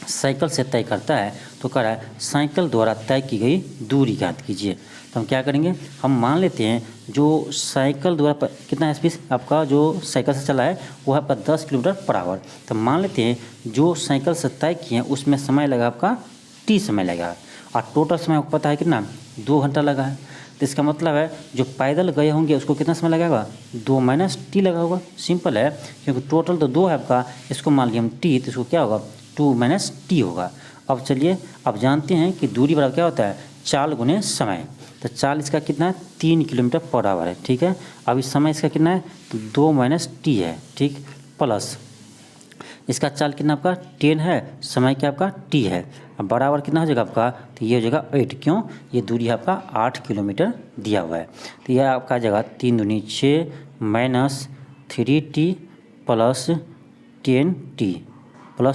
साइकिल से तय करता है, तो कह रहा है साइकिल द्वारा तय की गई दूरी ज्ञात कीजिए। तो हम क्या करेंगे, हम मान लेते हैं जो साइकिल द्वारा कितना स्पीड आपका जो साइकिल से चला है वो है आपका 10 किलोमीटर पर आवर। तो मान लेते हैं जो साइकिल से तय किए हैं उसमें समय लगा आपका टी समय लगा, और टोटल समय आपको पता है कितना 2 घंटा लगा है। तो इसका मतलब है जो पैदल गए होंगे उसको कितना समय लगेगा 2 माइनस टी लगा होगा। सिंपल है, क्योंकि टोटल तो 2 है आपका, इसको मान लिया हम टी, तो इसको क्या होगा 2 माइनस टी होगा। अब चलिए अब जानते हैं कि दूरी बराबर क्या होता है चाल गुने समय। तो चाल इसका कितना है 3 किलोमीटर पर आवर है। ठीक है, अब इस समय इसका कितना है तो 2 माइनस टी है, ठीक, प्लस इसका चाल कितना आपका 10 है, समय क्या आपका टी है। अब बराबर कितना हो जाएगा आपका, तो ये हो जाएगा 8, क्यों ये दूरी आपका 8 किलोमीटर दिया हुआ है। तो यह आपका जगह 3 दूनी 6 माइनस 3t प्लस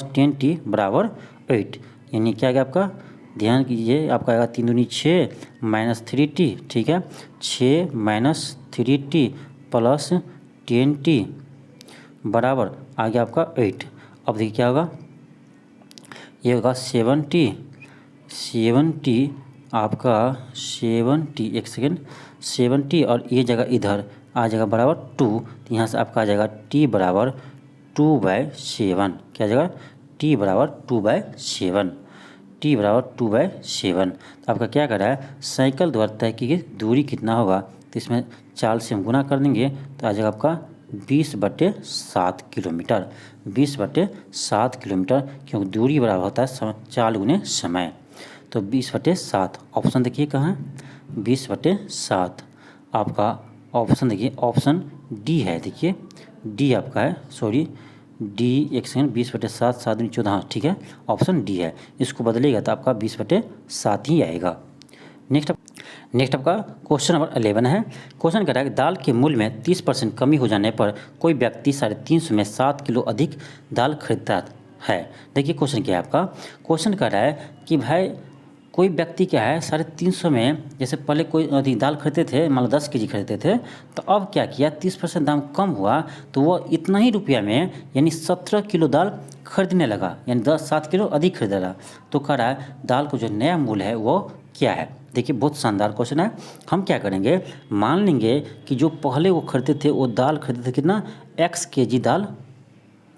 10t बराबर 8, यानी क्या गया आपका ध्यान कीजिए, आपका आएगा 3 दूनी 6 माइनस 3t, ठीक है 6 माइनस 3t प्लस 10t बराबर आ गया आपका 8। अब देखिए क्या होगा, ये होगा 7t आपका 7t, एक सेकेंड 7t और ये जगह इधर आ जाएगा बराबर 2, तो यहाँ से आपका आ जाएगा t बराबर 2/7। क्या आ जाएगा t बराबर 2/7, t बराबर 2/7। तो आपका क्या कर रहा है साइकिल द्वारा तय की गई दूरी कितना होगा, तो इसमें चाल से हम गुना कर देंगे तो आ जाएगा आपका 20/7 किलोमीटर, 20/7 किलोमीटर, क्योंकि दूरी बराबर होता है चाल गुने समय। तो 20/7 ऑप्शन देखिए कहाँ है, 20/7 आपका ऑप्शन देखिए, ऑप्शन डी है। देखिए डी आपका है, सॉरी डी, एक सेकेंड, 20/7, 7 दूनी 14, हाँ ठीक है, ऑप्शन डी है। इसको बदलेगा तो आपका 20/7 ही आएगा। नेक्स्ट आपका क्वेश्चन नंबर 11 है। क्वेश्चन कह रहा है कि दाल के मूल्य में 30% कमी हो जाने पर कोई व्यक्ति 350 में 7 किलो अधिक दाल खरीदता है। देखिए क्वेश्चन क्या है आपका, क्वेश्चन कह रहा है कि भाई कोई व्यक्ति क्या है 350 में, जैसे पहले कोई अधिक दाल खरीदते थे, मान लो 10 केजी खरीदते थे, तो अब क्या किया 30% दाम कम हुआ तो वो इतना ही रुपया में यानी 17 किलो दाल खरीदने लगा, यानी 7 किलो अधिक खरीद रहा। तो कह रहा है दाल को जो नया मूल्य है वो क्या है। देखिए बहुत शानदार क्वेश्चन है। हम क्या करेंगे, मान लेंगे कि जो पहले वो खरीदते थे वो दाल खरीदते थे कितना, x केजी दाल,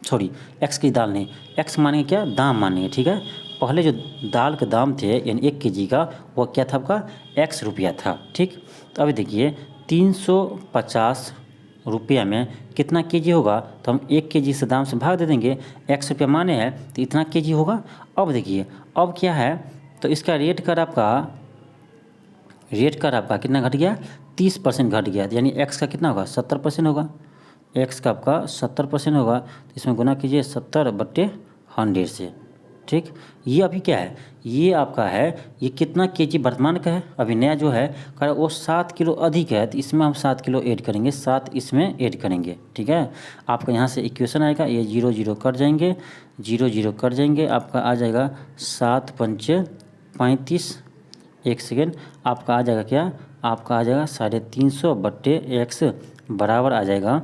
सॉरी x केजी दाल नहीं, x मानेंगे क्या, दाम मानेंगे, ठीक है। पहले जो दाल के दाम थे यानी 1 केजी का, वो क्या था आपका, x रुपया था, ठीक। तो अभी देखिए 350 रुपया में कितना केजी होगा, तो हम 1 केजी से दाम से भाग दे देंगे, x रुपया माने हैं तो इतना केजी होगा। अब देखिए अब क्या है, तो इसका रेट कर आपका कितना घट गया, 30% घट गया, यानी x का कितना होगा, 70% होगा। x का आपका 70% होगा, तो इसमें गुना कीजिए 70/100 से, ठीक। ये अभी क्या है, ये आपका है, ये कितना केजी वर्तमान का है, अभी नया जो है कर वो 7 किलो अधिक है, तो इसमें हम 7 किलो ऐड करेंगे, 7 इसमें ऐड करेंगे, ठीक है। आपका यहाँ से इक्वेशन आएगा, ये 0 0 कट जाएंगे, 0 0 कट जाएंगे, आपका आ जाएगा 7 5 35, एक सेकेंड, आपका आ जाएगा क्या, आपका आ जाएगा 350/x बराबर आ जाएगा,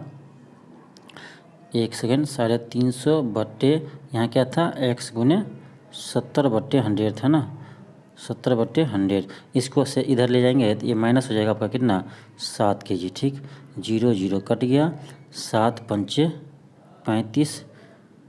एक सेकेंड, 350 यहाँ क्या था, x गुने 70/100 था ना, 70/100, इसको से इधर ले जाएंगे तो ये माइनस हो जाएगा आपका कितना, 7 केजी, ठीक। 0 0 कट गया, 7 5 35,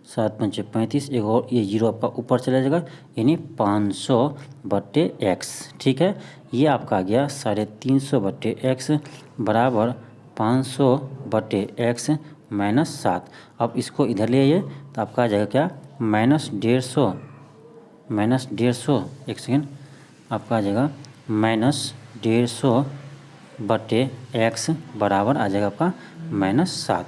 7 5 35, एक और ये 0 आपका ऊपर चला जाएगा, यानी 500/x, ठीक है। ये आपका आ गया 350/x बराबर 500/x -7। अब इसको इधर ले आइए तो आपका आ जाएगा क्या, -150, एक सेकेंड, आपका आ जाएगा -150/x बराबर आ जाएगा आपका -7,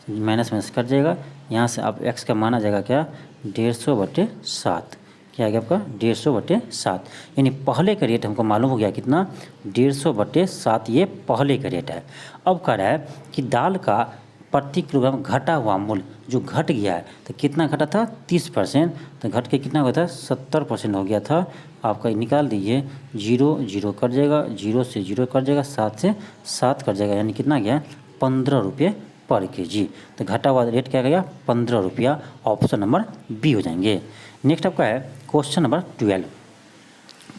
माइनस कट जाएगा, यहाँ से आप x का मान आ जाएगा क्या, 150/7, क्या आ गया आपका 150/7, यानी पहले का रेट हमको मालूम हो गया कितना, 150/7, ये पहले का रेट है। अब कह रहा है कि दाल का प्रति किलोग्राम घटा हुआ मूल्य जो घट गया है, तो कितना घटा था, 30%, तो घट के कितना हुआ था, 70% हो गया था। आपका निकाल दीजिए, 0 0 कट जाएगा, 0 से 0 कट जाएगा, 7 से 7 कट जाएगा, यानी कितना गया, 15 रुपये पर केजी। तो घटा हुआ रेट क्या गया, 15 रुपया, ऑप्शन नंबर बी हो जाएंगे। नेक्स्ट आपका है क्वेश्चन नंबर 12।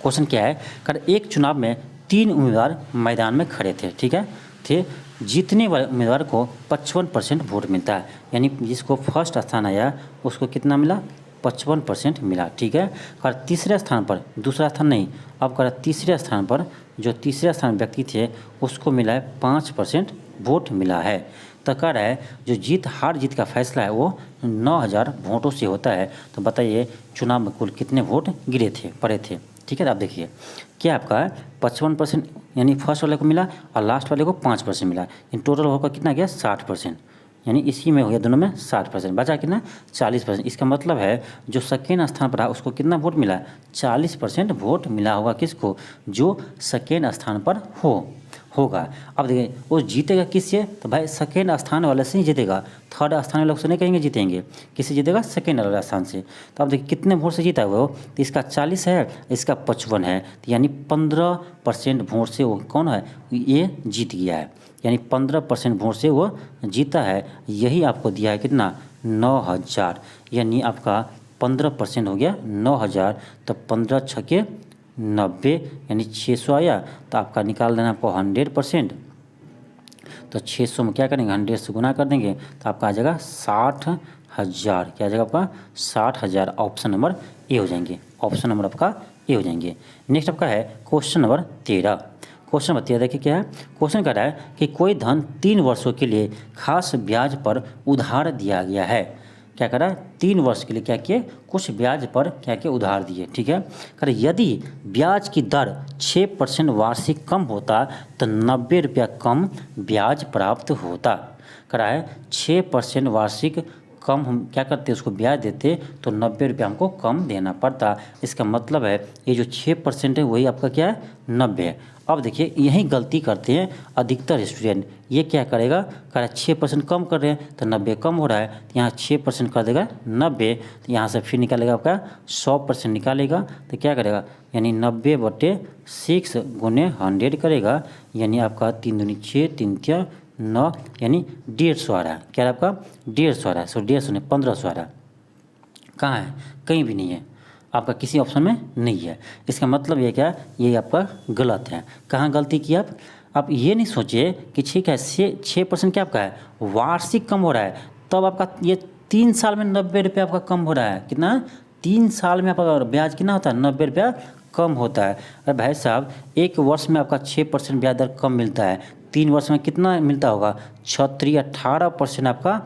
क्वेश्चन क्या है, कर एक चुनाव में 3 उम्मीदवार मैदान में खड़े थे, ठीक है, जीतने वाले उम्मीदवार को 55% वोट मिलता है, यानी जिसको फर्स्ट स्थान आया उसको कितना मिला, 55% मिला, ठीक है। और तीसरे स्थान पर, दूसरा स्थान नहीं, अब कर तीसरे स्थान पर जो तीसरे स्थान व्यक्ति थे उसको मिला है 5% वोट मिला है। तो कह रहा है जो हार जीत का फैसला है वो 9000 वोटों से होता है। तो बताइए चुनाव में कुल कितने वोट पड़े थे, ठीक है। आप देखिए क्या आपका 55% यानी फर्स्ट वाले को मिला और लास्ट वाले को 5% मिला, इन टोटल होकर कितना गया, 60%, यानी इसी में हो गया, दोनों में 60%, बचा कितना, 40%। इसका मतलब है जो सेकेंड स्थान पर रहा उसको कितना वोट मिला, 40% वोट मिला होगा, किसको, जो सेकेंड स्थान पर होगा। अब देखिए वो जीतेगा किससे, तो भाई सेकेंड स्थान वाले से ही जीतेगा, थर्ड स्थान वाले से नहीं कहेंगे जीतेंगे, किससे जीतेगा, सेकेंड वाले स्थान से। तो अब देखिए कितने वोट से जीता है वो, तो इसका 40 है, इसका 55 है, तो यानी 15% वोट से वो कौन है, ये जीत गया है, यानी 15% वोट से वो जीता है। यही आपको दिया है कितना, 9000, यानी आपका 15% हो गया 9000, तो 15 छके 90, यानी 600 आया, तो आपका निकाल देना आपको 100%, तो 600 में क्या करेंगे, 100 से गुना कर देंगे, तो आपका आ जाएगा 60,000, क्या आ जाएगा आपका 60,000, ऑप्शन नंबर ए हो जाएंगे, ऑप्शन नंबर आपका ए हो जाएंगे। नेक्स्ट आपका है क्वेश्चन नंबर 13। क्वेश्चन नंबर 13 देखिए क्या है। क्वेश्चन कह रहा है कि कोई धन 3 वर्षों के लिए खास ब्याज पर उधार दिया गया है। क्या कह रहा है, 3 वर्ष के लिए क्या किए, कुछ ब्याज पर क्या किए, उधार दिए। ठीक है, कह रहा यदि ब्याज की दर 6% वार्षिक कम होता तो 90 रुपया कम ब्याज प्राप्त होता। कह रहा है 6% वार्षिक कम हम क्या करते उसको ब्याज देते तो 90 रुपया हमको कम देना पड़ता। इसका मतलब है ये जो 6% है वही आपका क्या है, 90 है। अब देखिए यही गलती करते हैं अधिकतर स्टूडेंट। ये क्या करेगा, कह रहा है 6% कम कर रहे हैं तो 90 कम हो रहा है, तो यहाँ 6% कर देगा 90, तो यहाँ से फिर निकालेगा आपका 100% निकालेगा, तो क्या करेगा यानी 90/6 गुने 100 करेगा, यानी आपका 3 दूनी 6, 3 तिया 9, यानी 150 आ रहा है। क्या है आपका 150 आ रहा है। सो 150 नहीं 1500 आ रहा है। कहाँ है, कहीं भी नहीं है, आपका किसी ऑप्शन में नहीं है। इसका मतलब ये क्या, ये आपका गलत है। कहाँ गलती की आप ये नहीं सोचिए कि ठीक है 6% क्या आपका है वार्षिक कम हो रहा है, तब आपका ये 3 साल में 90 रुपये आपका कम हो रहा है। कितना, 3 साल में आपका ब्याज कितना होता है, 90 रुपया कम होता है। अरे भाई साहब 1 वर्ष में आपका 6% ब्याज दर कम मिलता है, 3 वर्ष में कितना मिलता होगा, 18% आपका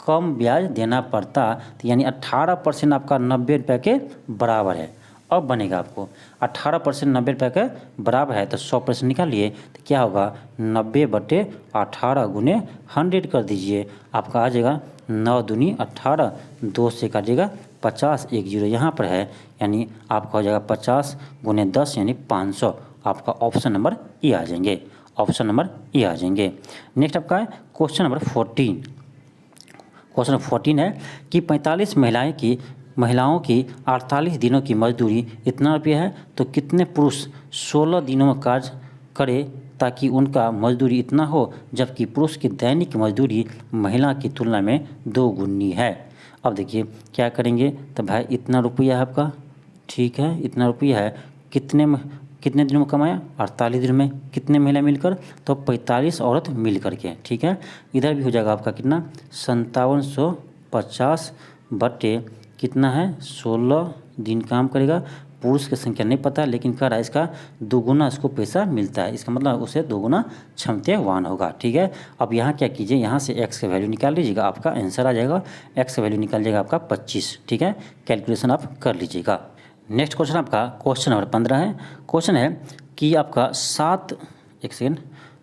कम ब्याज देना पड़ता, तो यानी 18% आपका 90 रुपये के बराबर है। अब बनेगा आपको 18% 90 रुपये के बराबर है तो 100% निकालिए, तो क्या होगा 90/18 गुने 100 कर दीजिए, आपका आ जाएगा 9 दूनी 18, 2 से काटिएगा 50, 1 0 यहाँ पर है, यानी आपका हो जाएगा 50 गुने 10 यानी 500। आपका ऑप्शन नंबर ए आ जाएंगे, ऑप्शन नंबर ए आ जाएंगे। नेक्स्ट आपका है क्वेश्चन नंबर 14। क्वेश्चन 14 है कि 45 महिलाओं की 48 दिनों की मजदूरी इतना रुपया है, तो कितने पुरुष 16 दिनों में कार्य करे ताकि उनका मजदूरी इतना हो, जबकि पुरुष की दैनिक मजदूरी महिला की तुलना में 2 गुनी है। अब देखिए क्या करेंगे, तो भाई इतना रुपया है आपका, ठीक है इतना रुपया है, कितने दिनों में कमाया, 48 दिन में, कितने महिला मिलकर, तो 45 औरत मिल करके। ठीक है, इधर भी हो जाएगा आपका कितना 5750 बटे कितना है 16 दिन काम करेगा। पुरुष की संख्या नहीं पता, लेकिन कह रहा है इसका 2 गुना इसको पैसा मिलता है, इसका मतलब उसे 2 गुना क्षमतावान होगा। ठीक है, अब यहाँ क्या कीजिए, यहाँ से एक्स का वैल्यू निकाल लीजिएगा, आपका आंसर आ जाएगा, एक्स का वैल्यू निकाल जाएगा आपका 25। ठीक है, कैलकुलेशन आप कर लीजिएगा। नेक्स्ट क्वेश्चन आपका क्वेश्चन नंबर 15 है। क्वेश्चन है कि आपका 7, एक सेकेंड,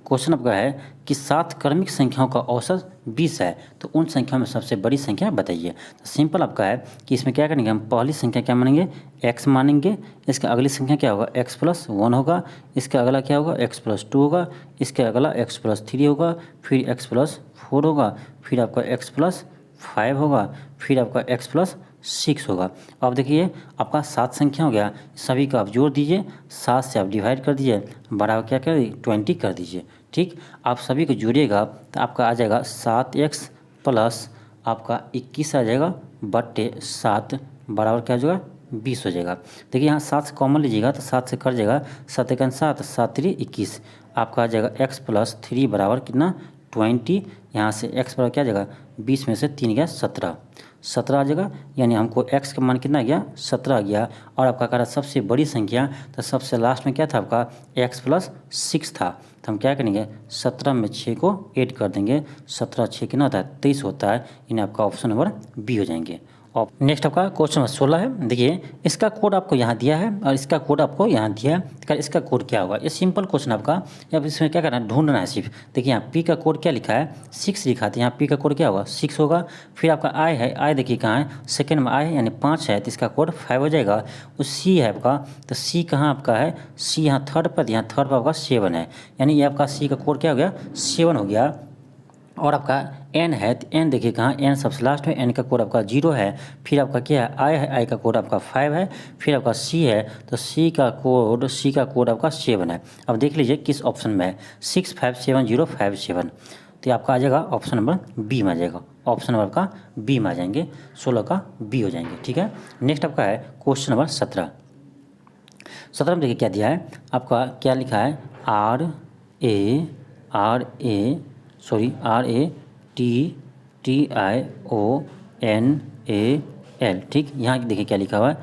क्वेश्चन आपका है कि 7 क्रमिक संख्याओं का औसत 20 है, तो उन संख्याओं में सबसे बड़ी संख्या बताइए। तो सिंपल आपका है कि इसमें क्या करेंगे, हम पहली संख्या क्या मानेंगे, x मानेंगे, इसका अगली संख्या क्या होगा x+1 होगा, इसका अगला क्या होगा x+2 होगा, इसका अगला x+3 होगा, फिर x+4 होगा, फिर आपका x+5 होगा, फिर आपका x+6 होगा। अब देखिए आपका 7 संख्या हो गया, सभी का आप जोड़ दीजिए, 7 से आप डिवाइड कर दीजिए, बराबर क्या कर दीजिए 20 कर दीजिए। ठीक, आप सभी को जोड़िएगा तो आपका आ जाएगा 7x प्लस आपका 21 आ जाएगा बट्टे 7 बराबर क्या हो जाएगा 20 हो जाएगा। देखिए यहाँ 7 से कॉमन लीजिएगा तो 7 से कट जाएगा, 7 1 7, 7 3 21, आपका आ जाएगा x+3 बराबर कितना 20, यहाँ से x बराबर क्या आ जाएगा 20 में से 3 गया 17 आ जाएगा, यानी हमको x का मान कितना आ गया 17 आ गया। और आपका कह रहा सबसे बड़ी संख्या, तो सबसे लास्ट में क्या था आपका x+6 था, तो हम क्या करेंगे 17 में 6 को ऐड कर देंगे, 17 6 कितना होता है 23 होता है, यानी आपका ऑप्शन नंबर बी हो जाएंगे। और नेक्स्ट आपका क्वेश्चन नंबर 16 है। देखिए इसका कोड आपको यहाँ दिया है और इसका कोड आपको यहाँ दिया है, इसका कोड क्या होगा, ये सिंपल क्वेश्चन आपका, अब इसमें क्या करना है ढूंढना है सिर्फ। देखिए यहाँ पी का कोड क्या लिखा है 6 लिखा था, यहाँ पी का कोड क्या होगा 6 होगा। फिर आपका आई है, आई देखिए कहाँ है सेकेंड में आई है यानी 5 है, तो इसका कोड 5 हो जाएगा। और सी है आपका, तो सी कहाँ आपका है, सी यहाँ थर्ड पर, यहाँ थर्ड पर आपका 7 है, यानी ये आपका सी का कोड क्या हो गया 7 हो गया। और आपका एन है, तो एन देखिए कहाँ, एन सबसे लास्ट में, एन का कोड आपका 0 है। फिर आपका क्या है आई है, आई का कोड आपका 5 है। फिर आपका सी है, तो सी का कोड आपका 7 है। अब देख लीजिए किस ऑप्शन में है 657057, तो आपका आ जाएगा ऑप्शन नंबर बी में आ जाएगा, ऑप्शन नंबर आपका बी में आ जाएंगे, 16 का बी हो जाएंगे। ठीक है, नेक्स्ट आपका है क्वेश्चन नंबर 17 में देखिए क्या दिया है आपका, क्या लिखा है RATIONAL। ठीक, यहाँ देखिए क्या लिखा हुआ है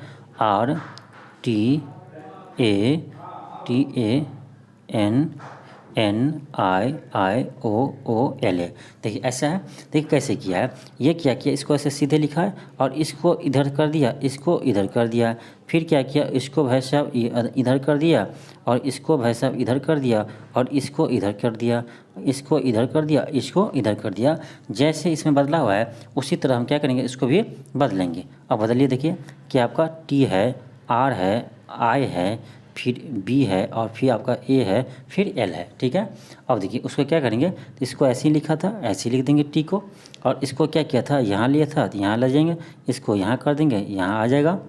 RTATIONAL, NNIIOOL है। देखिए ऐसा है। देखिए कैसे किया है, ये क्या किया, इसको ऐसे सीधे लिखा है और इसको इधर कर दिया, इसको इधर कर दिया। फिर क्या किया, इसको भाई साहब इधर कर दिया और इसको भाई साहब इधर कर दिया और इसको इधर कर दिया, इसको इधर कर दिया, इसको इधर कर दिया। जैसे इसमें बदला हुआ है उसी तरह हम क्या करेंगे, इसको भी बदलेंगे। अब बदलिए, देखिए कि आपका T है, R है, I है, फिर B है और फिर आपका A है, फिर L है। ठीक है। अब देखिए उसको क्या करेंगे, तो इसको ऐसे ही लिखा था, ऐसे ही लिख देंगे T को, और इसको क्या किया था, यहाँ लिया था तो यहाँ ले जाएंगे, इसको यहाँ कर देंगे, यहाँ आ जाएगा।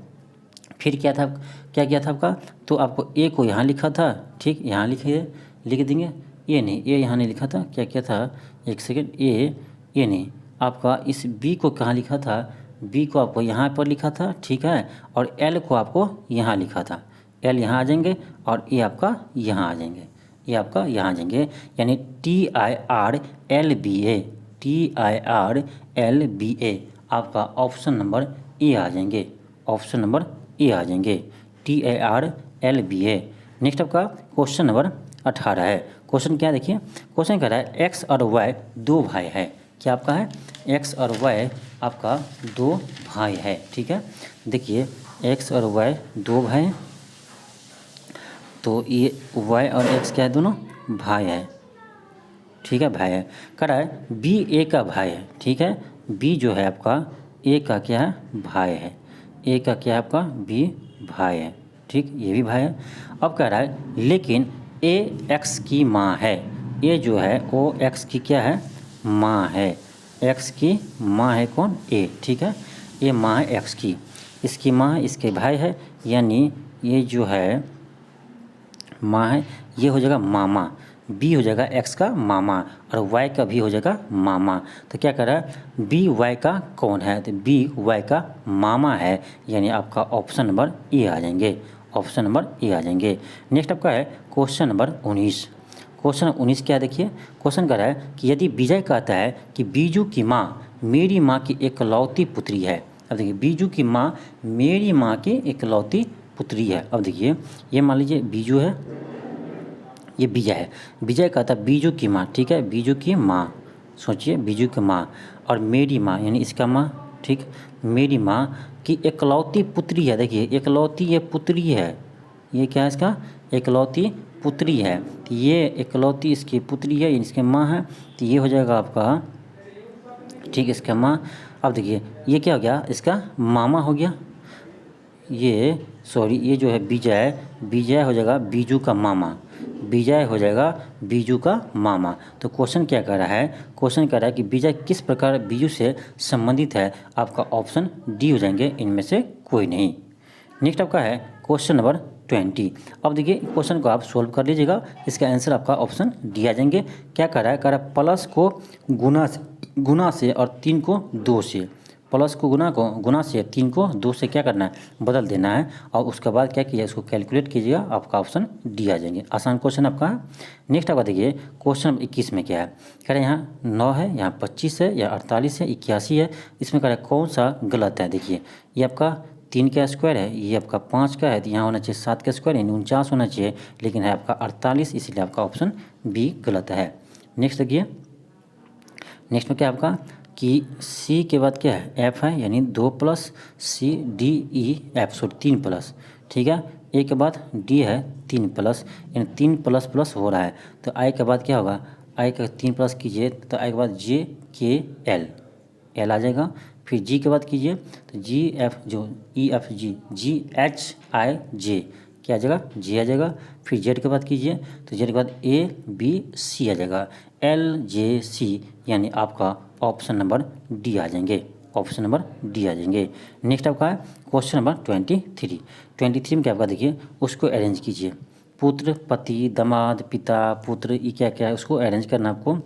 फिर क्या था, क्या किया था आपका, तो आपको A को यहाँ लिखा था, ठीक, यहाँ लिख देंगे। ये नहीं, ये यहाँ नहीं लिखा था, क्या किया था, एक सेकेंड, ये नहीं, आपका इस B को कहाँ लिखा था, B को आपको यहाँ पर लिखा था, ठीक है, और L को आपको यहाँ लिखा था। L यहाँ आ जाएंगे और ये आपका यहाँ आ जाएंगे, ये आपका यहाँ आ जाएंगे, यानी TIRLBA आपका ऑप्शन नंबर ए आ जाएंगे, ऑप्शन नंबर ए आ जाएंगे, TIRLBA। नेक्स्ट आपका क्वेश्चन नंबर 18 है। क्वेश्चन क्या है, देखिए क्वेश्चन कह रहा है एक्स और वाई दो भाई है। क्या आपका है, एक्स और वाई आपका दो भाई है। ठीक है, देखिए एक्स और वाई दो भाई, तो ये वाई और एक्स क्या है, दोनों भाई है। ठीक है, भाई है। कह रहा है बी ए का भाई है। ठीक है, बी जो है आपका ए का क्या है, भाई है। ए का क्या है आपका, बी भाई है। ठीक, ये भी भाई है। अब कह रहा है लेकिन ए एक्स की माँ है। ए जो है वो एक्स की क्या है, माँ है। एक्स की माँ है कौन, ए। ठीक है, ये माँ है एक्स की, इसकी माँ इसके भाई है, यानी ये जो है माँ है, ये हो जाएगा मामा। बी हो जाएगा एक्स का मामा और वाई का भी हो जाएगा मामा। तो क्या कर रहा है, बी वाई का कौन है, तो बी वाई का मामा है, यानी आपका ऑप्शन नंबर ए आ जाएंगे, ऑप्शन नंबर ए आ जाएंगे। नेक्स्ट आपका है क्वेश्चन नंबर 19। क्वेश्चन 19 क्या है, देखिए क्वेश्चन कर रहा है कि यदि विजय कहता है कि बीजू की माँ मेरी माँ की एकलौती पुत्री है। अब देखिए बीजू की माँ मेरी माँ की एकलौती पुत्री है। अब देखिए ये मान लीजिए बीजू है, ये विजय है। विजय कहता है बीजू की माँ, ठीक है, बीजू की माँ, सोचिए बीजू की माँ और मेरी माँ यानी इसका माँ, ठीक, मेरी माँ की एकलौती पुत्री है। देखिए एकलौती ये पुत्री है, ये क्या है इसका, एकलौती पुत्री है। तो ये एकलौती इसकी पुत्री है, इसके माँ है, तो ये हो जाएगा आपका, ठीक, इसका माँ। अब देखिए ये क्या हो गया, इसका मामा हो गया। ये सॉरी, ये जो है विजय, विजय हो जाएगा बीजू का मामा, विजय हो जाएगा बीजू का मामा। तो क्वेश्चन क्या कर रहा है, क्वेश्चन कह रहा है कि विजय किस प्रकार बीजू से संबंधित है। आपका ऑप्शन डी हो जाएंगे, इनमें से कोई नहीं। नेक्स्ट आपका है क्वेश्चन नंबर 20। अब देखिए क्वेश्चन को आप सोल्व कर लीजिएगा, इसका आंसर आपका ऑप्शन डी आ जाएंगे। क्या कर रहा है, कह रहा है प्लस को गुना से और 3 को 2 से, प्लस को गुना से 3 को 2 से क्या करना है, बदल देना है, और उसके बाद क्या कीजिए, इसको कैलकुलेट कीजिएगा, आपका ऑप्शन डी आ जाएंगे। आसान क्वेश्चन आपका है। नेक्स्ट आपका देखिए क्वेश्चन 21 में क्या है, कह रहे हैं यहाँ 9 है, यहाँ 25 है, या 48 है, 81 है, इसमें कह रहा है कौन सा गलत है। देखिए ये आपका 3 का स्क्वायर है, ये आपका 5 का है, तो यहाँ होना चाहिए 7 का स्क्वायर, यानी 49 होना चाहिए, लेकिन है आपका 48, इसलिए आपका ऑप्शन बी गलत है। नेक्स्ट देखिए, नेक्स्ट में क्या आपका कि सी के बाद क्या है, एफ है, यानी 2 plus C D E F, sorry 3 plus, ठीक है। ए के बाद डी है 3 प्लस, यानी 3 प्लस प्लस हो रहा है, तो आई के बाद क्या होगा, आई का 3 प्लस कीजिए तो आई के बाद जे के एल, एल आ जाएगा। फिर जी के बाद कीजिए तो जी एफ, जो E F G, ji H I जे, क्या आ जाएगा, जी आ जाएगा। फिर जेड के बाद कीजिए तो जेड के बाद ए बी सी आ जाएगा, एल जे सी, यानी आपका ऑप्शन नंबर डी आ जाएंगे, ऑप्शन नंबर डी आ जाएंगे। नेक्स्ट आपका है क्वेश्चन नंबर 23 में क्या आपका देखिए, उसको अरेंज कीजिए, पुत्र, पति, दामाद, पिता, पुत्र, ये क्या क्या है, उसको अरेंज करना आपको।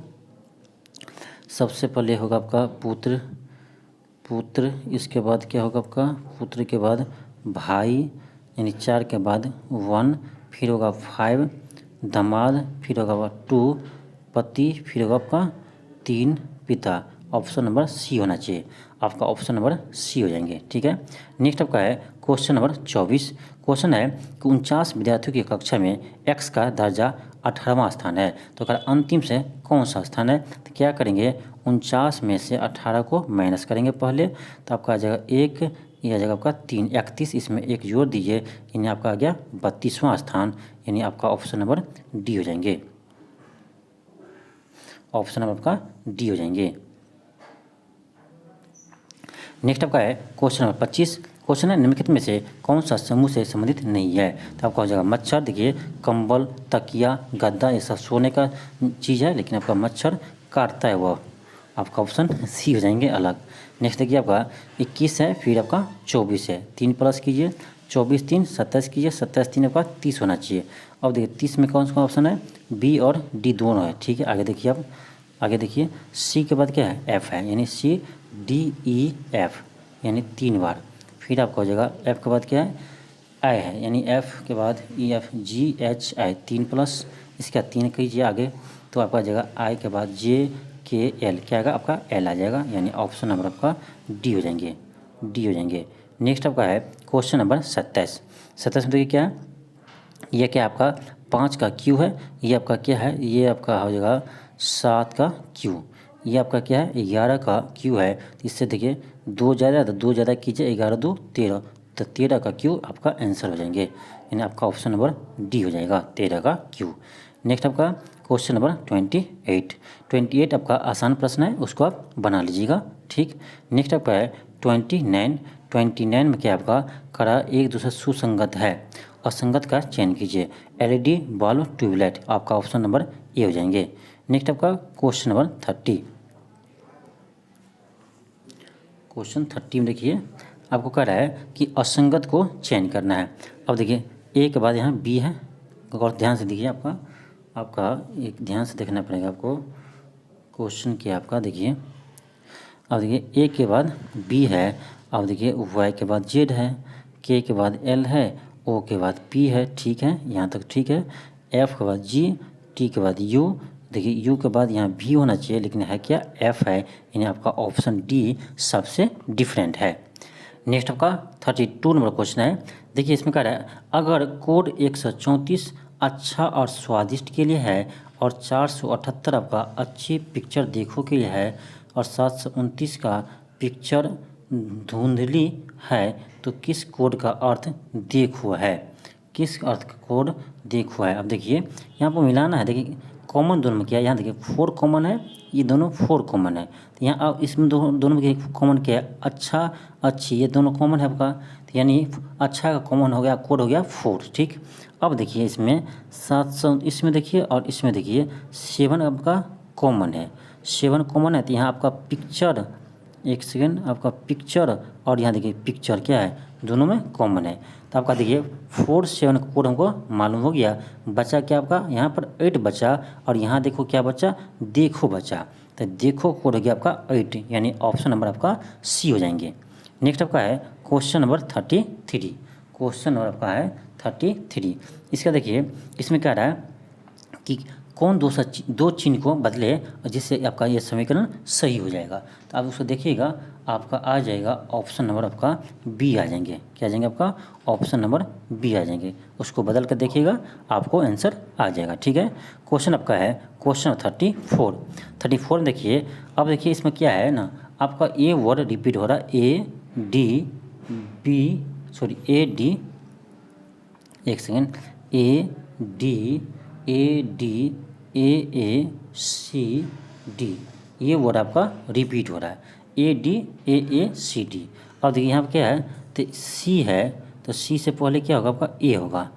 सबसे पहले होगा आपका पुत्र, पुत्र, इसके बाद क्या होगा आपका, पुत्र के बाद भाई, यानी 4 के बाद 1, फिर होगा 5, दामाद, फिर होगा 2, पति, फिर होगा आपका 3, पिता। ऑप्शन नंबर सी होना चाहिए। आपका ऑप्शन नंबर सी हो जाएंगे। ठीक है, नेक्स्ट आपका है क्वेश्चन नंबर 24। क्वेश्चन है कि 49 विद्यार्थियों की कक्षा में x का दर्जा 18वां स्थान है, तो अगर अंतिम से कौन सा स्थान है, तो क्या करेंगे 49 में से 18 को माइनस करेंगे पहले, तो आपका आ जाएगा 1, यह आ जाएगा आपका 3, 31, इसमें 1 जोड़ दीजिए, यानी आपका आ गया 32वां स्थान, यानी आपका ऑप्शन नंबर डी हो जाएंगे। ऑप्शन नंबर आपका डी हो जाएंगे। नेक्स्ट आपका है क्वेश्चन नंबर 25। क्वेश्चन है निम्नलिखित में से कौन सा समूह से संबंधित नहीं है, तो आपका हो जाएगा मच्छर। देखिए कंबल, तकिया, गद्दा, ये सब सोने का चीज़ है, लेकिन आपका मच्छर काटता है, वह आपका ऑप्शन सी हो जाएंगे अलग। नेक्स्ट देखिए आपका 21 है, फिर आपका 24 है, 3 प्लस कीजिए, 24 3 27 कीजिए, 27 3 आपका 30 होना चाहिए। अब देखिए 30 में कौन सा ऑप्शन है, बी और डी दोनों है। ठीक है, आगे देखिए आप, आगे देखिए सी के बाद क्या है, एफ है, यानी सी डी ई एफ, यानी 3 बार। फिर आपका हो जाएगा एफ के बाद क्या है, आई है, यानी एफ के बाद E F G H I, 3 plus इसका 3 कीजिए आगे, तो आपका आ जाएगा आई के बाद जे के एल, क्या आएगा आपका एल आ जाएगा, यानी ऑप्शन नंबर आपका डी हो जाएंगे, डी हो जाएंगे। नेक्स्ट आपका है क्वेश्चन नंबर 27। 27 में देखिए क्या है, यह क्या आपका 5 का क्यू है, ये आपका क्या है, ये आपका हो जाएगा 7 का क्यू, ये आपका क्या है 11 का क्यू है। तो इससे देखिए 2 ज़्यादा, तो 2 ज़्यादा कीजिए, 11 2 13, तो 13 का क्यू आपका आंसर हो जाएंगे, यानी आपका ऑप्शन नंबर डी हो जाएगा, 13 का क्यू। नेक्स्ट आपका क्वेश्चन नंबर 28। 28 आपका आसान प्रश्न है, उसको आप बना लीजिएगा। ठीक, नेक्स्ट आपका है 29। 29 में क्या आपका कड़ा एक दूसरे सुसंगत है, असंगत का चयन कीजिए, एलईडी बल्ब, ट्यूबलाइट, आपका ऑप्शन नंबर ए हो जाएंगे। नेक्स्ट आपका क्वेश्चन नंबर 30। क्वेश्चन 30 में देखिए आपको कह रहा है कि असंगत को चयन करना है। अब देखिए ए के बाद यहाँ बी है, और ध्यान से देखिए आपका एक ध्यान से देखना पड़ेगा आपको क्वेश्चन क्या आपका। देखिए अब देखिए ए के बाद बी है, अब देखिए वाई के बाद जेड है, के के बाद एल है, ओ के बाद पी है। ठीक है, यहाँ तक ठीक है। एफ के बाद जी, टी के बाद यू, देखिए यू के बाद यहाँ भी होना चाहिए, लेकिन है क्या एफ है, यानी आपका ऑप्शन डी सबसे डिफरेंट है। नेक्स्ट आपका 32 नंबर क्वेश्चन है। देखिए इसमें कह रहा है अगर कोड 134 अच्छा और स्वादिष्ट के लिए है और 478 आपका अच्छी पिक्चर देखो के लिए है और 729 का पिक्चर धुंधली है, तो किस कोड का अर्थ देखो है, किस अर्थ का कोड देखो है। अब देखिए यहाँ पर मिलाना है, देखिए कॉमन दोनों में क्या है, यहाँ देखिए 4 कॉमन है, ये दोनों 4 कॉमन है, तो यहाँ अब इसमें दोनों में कॉमन क्या है, अच्छा अच्छी, ये दोनों कॉमन है आपका, तो यानी अच्छा का कॉमन हो गया, कोड हो गया 4। ठीक, अब देखिए इसमें 700, इसमें देखिए और इसमें देखिए 7 आपका कॉमन है, 7 कॉमन है, तो यहाँ आपका पिक्चर, एक सेकेंड, आपका पिक्चर और यहाँ देखिए पिक्चर क्या है, दोनों में कॉमन है। तो आपका देखिए 4 7 का कोड हमको मालूम हो गया, बचा क्या आपका यहाँ पर 8 बचा, और यहाँ देखो क्या बचा, देखो बचा, तो देखो कोड हो गया आपका 8, यानी ऑप्शन नंबर आपका सी हो जाएंगे। नेक्स्ट आपका है क्वेश्चन नंबर 33। क्वेश्चन नंबर आपका है 33। इसका देखिए इसमें क्या रहा है कि कौन दो चिन्ह को बदले जिससे आपका ये समीकरण सही हो जाएगा। तो आप उसको देखिएगा, आपका आ जाएगा ऑप्शन नंबर आपका बी आ जाएंगे, क्या आ जाएंगे आपका ऑप्शन नंबर बी आ जाएंगे, उसको बदल कर देखिएगा आपको आंसर आ जाएगा। ठीक है, क्वेश्चन आपका है क्वेश्चन 34 में देखिए, अब देखिए इसमें क्या है ना, आपका ए वर्ड रिपीट हो रहा है, ए डी एक second, A D A C D, ये वर्ड आपका रिपीट हो रहा है, ए सी डी। अब देखिए यहाँ पर क्या है, तो सी है, तो सी से पहले क्या होगा आपका ए होगा,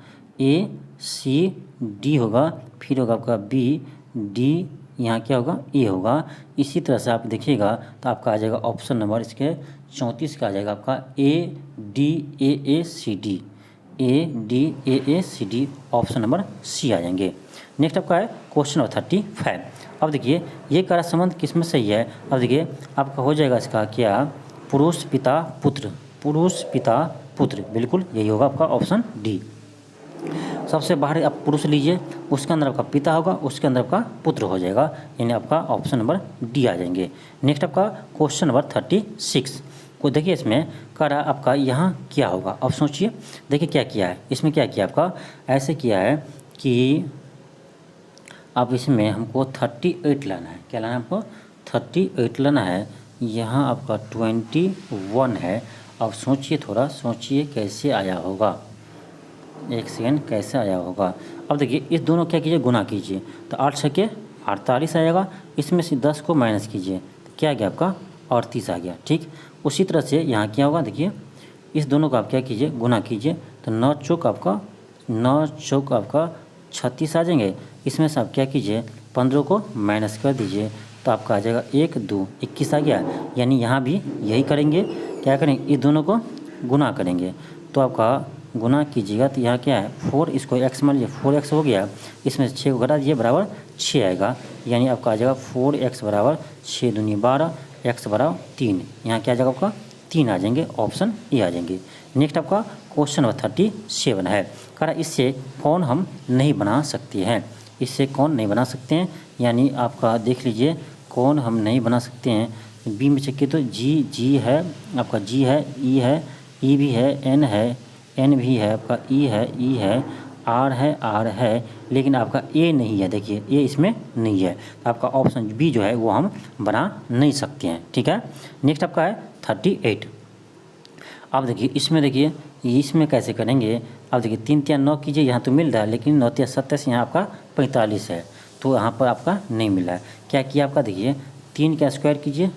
ए सी डी होगा, फिर होगा आपका बी डी, यहाँ क्या होगा ए होगा। इसी तरह से आप देखिएगा तो आपका आ जाएगा ऑप्शन नंबर इसके 34 का आ जाएगा आपका A D C D, option number C आ जाएंगे। नेक्स्ट आपका है क्वेश्चन नंबर 35। अब देखिए ये कार्य संबंध किसमें सही है। अब देखिए आपका हो जाएगा इसका क्या, पुरुष पिता पुत्र, बिल्कुल यही होगा आपका ऑप्शन डी। सबसे बाहर आप पुरुष लीजिए, उसके अंदर आपका पिता होगा, उसके अंदर आपका पुत्र हो जाएगा, यानी आपका ऑप्शन नंबर डी आ जाएंगे। नेक्स्ट आपका क्वेश्चन नंबर 36 को देखिए, इसमें कह रहा आपका यहाँ क्या होगा। अब सोचिए, देखिए क्या किया है इसमें, क्या किया आपका, ऐसे किया है कि अब इसमें हमको 38 लाना है। क्या लाना है हमको, 38 लाना है। यहाँ आपका 21 है। अब सोचिए, थोड़ा सोचिए कैसे आया होगा, एक सेकेंड, कैसे आया होगा। अब देखिए इस दोनों क्या कीजिए, गुना कीजिए, तो 8 छके 48 आएगा। इसमें से 10 को माइनस कीजिए, तो क्या आ गया आपका 38 आ गया। ठीक, उसी तरह से यहाँ क्या होगा, देखिए इस दोनों का आप क्या कीजिए, गुना कीजिए, तो 9 चौक आपका 36 आ जाएंगे। इसमें से आप क्या कीजिए, 15 को माइनस कर दीजिए, तो आपका आ जाएगा 1 2 21 आ गया। यानी यहाँ भी यही करेंगे, क्या करेंगे, इस दोनों को गुना करेंगे, तो आपका गुना कीजिएगा, तो यहाँ क्या है 4, इसको x मान लीजिए, 4x हो गया। इसमें से 6 को घटा दीजिए, बराबर 6 आएगा। यानी आपका आ जाएगा 4x बराबर 6 दूनी 12, x बराबर 3। यहाँ क्या आ जाएगा आपका 3 आ जाएंगे, ऑप्शन ए आ जाएंगे। नेक्स्ट आपका क्वेश्चन नंबर 37 है, कह रहा इससे कौन हम नहीं बना सकते हैं, इससे कौन नहीं बना सकते हैं, यानी आपका देख लीजिए कौन हम नहीं बना सकते हैं। बी में चेक तो जी है, आपका जी है, ई है, ई भी है, एन है, एन भी है, आपका ई है, आर है, लेकिन आपका ए नहीं है। देखिए ए इसमें नहीं है, तो आपका ऑप्शन बी जो है वो हम बना नहीं सकते हैं। ठीक है, नेक्स्ट आपका है 38। अब देखिए इसमें, देखिए इसमें कैसे करेंगे। अब देखिए 3 3 9 कीजिए, यहाँ तो मिल रहा है, लेकिन 9 3 27, यहाँ आपका 45 है, तो यहाँ पर आपका नहीं मिला है। क्या किया आपका, देखिए 3 का स्क्वायर कीजिए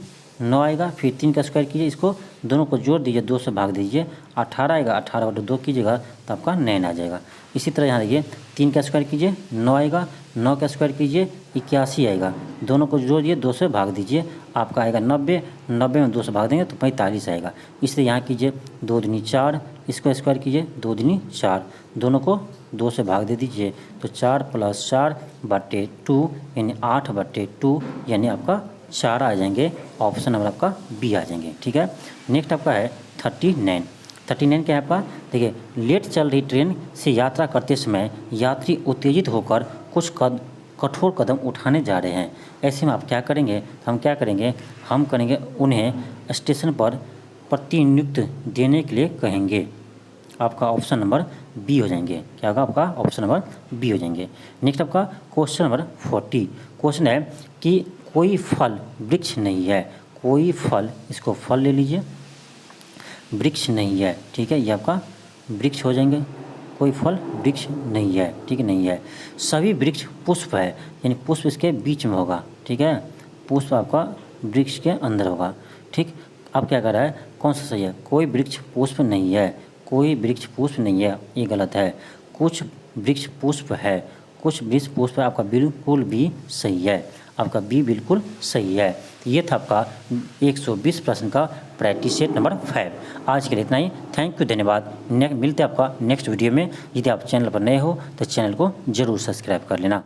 9 आएगा, फिर 3 का स्क्वायर कीजिए, इसको दोनों को जोड़ दीजिए, 2 से भाग दीजिए, 18 आएगा, 18/2 कीजिएगा तो आपका 9 आ जाएगा। इसी तरह यहाँ देखिए 3 का स्क्वायर कीजिए 9 आएगा, 9 का स्क्वायर कीजिए 81 आएगा, दोनों को जोड़ दिए, 2 से भाग दीजिए, आपका आएगा 90, 90 में 2 से भाग देंगे तो 45 आएगा। इसलिए यहाँ कीजिए 2 दूनी 4, इसको स्क्वायर कीजिए 2 दूनी 4, दोनों को 2 से भाग दे दीजिए, तो 4 + 4/2 यानी 8/2, यानी आपका 4 आ जाएंगे, ऑप्शन नंबर आपका बी आ जाएंगे। ठीक है, नेक्स्ट आपका है 39 क्या है आपका, देखिए लेट चल रही ट्रेन से यात्रा करते समय यात्री उत्तेजित होकर कुछ कठोर कदम उठाने जा रहे हैं। ऐसे में आप क्या करेंगे, हम क्या करेंगे, हम करेंगे उन्हें स्टेशन पर प्रतिनियुक्त देने के लिए कहेंगे। आपका ऑप्शन नंबर बी हो जाएंगे। क्या होगा आपका ऑप्शन नंबर बी हो जाएंगे। नेक्स्ट आपका क्वेश्चन नंबर 40 क्वेश्चन है कि कोई फल वृक्ष नहीं है, कोई फल, इसको फल ले लीजिए, वृक्ष नहीं है। ठीक है, ये आपका वृक्ष हो जाएंगे, कोई फल वृक्ष नहीं है। ठीक है, नहीं है। सभी वृक्ष पुष्प है, यानी पुष्प इसके बीच में होगा। ठीक है, पुष्प आपका वृक्ष के अंदर होगा। ठीक, अब क्या कर रहा है, कौन सा सही है, कोई वृक्ष पुष्प नहीं है, कोई वृक्ष पुष्प नहीं है, ये गलत है। कुछ वृक्ष पुष्प है, कुछ वृक्ष पुष्प है, आपका बिल्कुल भी सही है, आपका बी बिल्कुल सही है। ये था आपका 120 प्रश्न का प्रैक्टिस सेट नंबर 5। आज के लिए इतना ही, थैंक यू, धन्यवाद। मिलते हैं आपका नेक्स्ट वीडियो में। यदि आप चैनल पर नए हो तो चैनल को जरूर सब्सक्राइब कर लेना।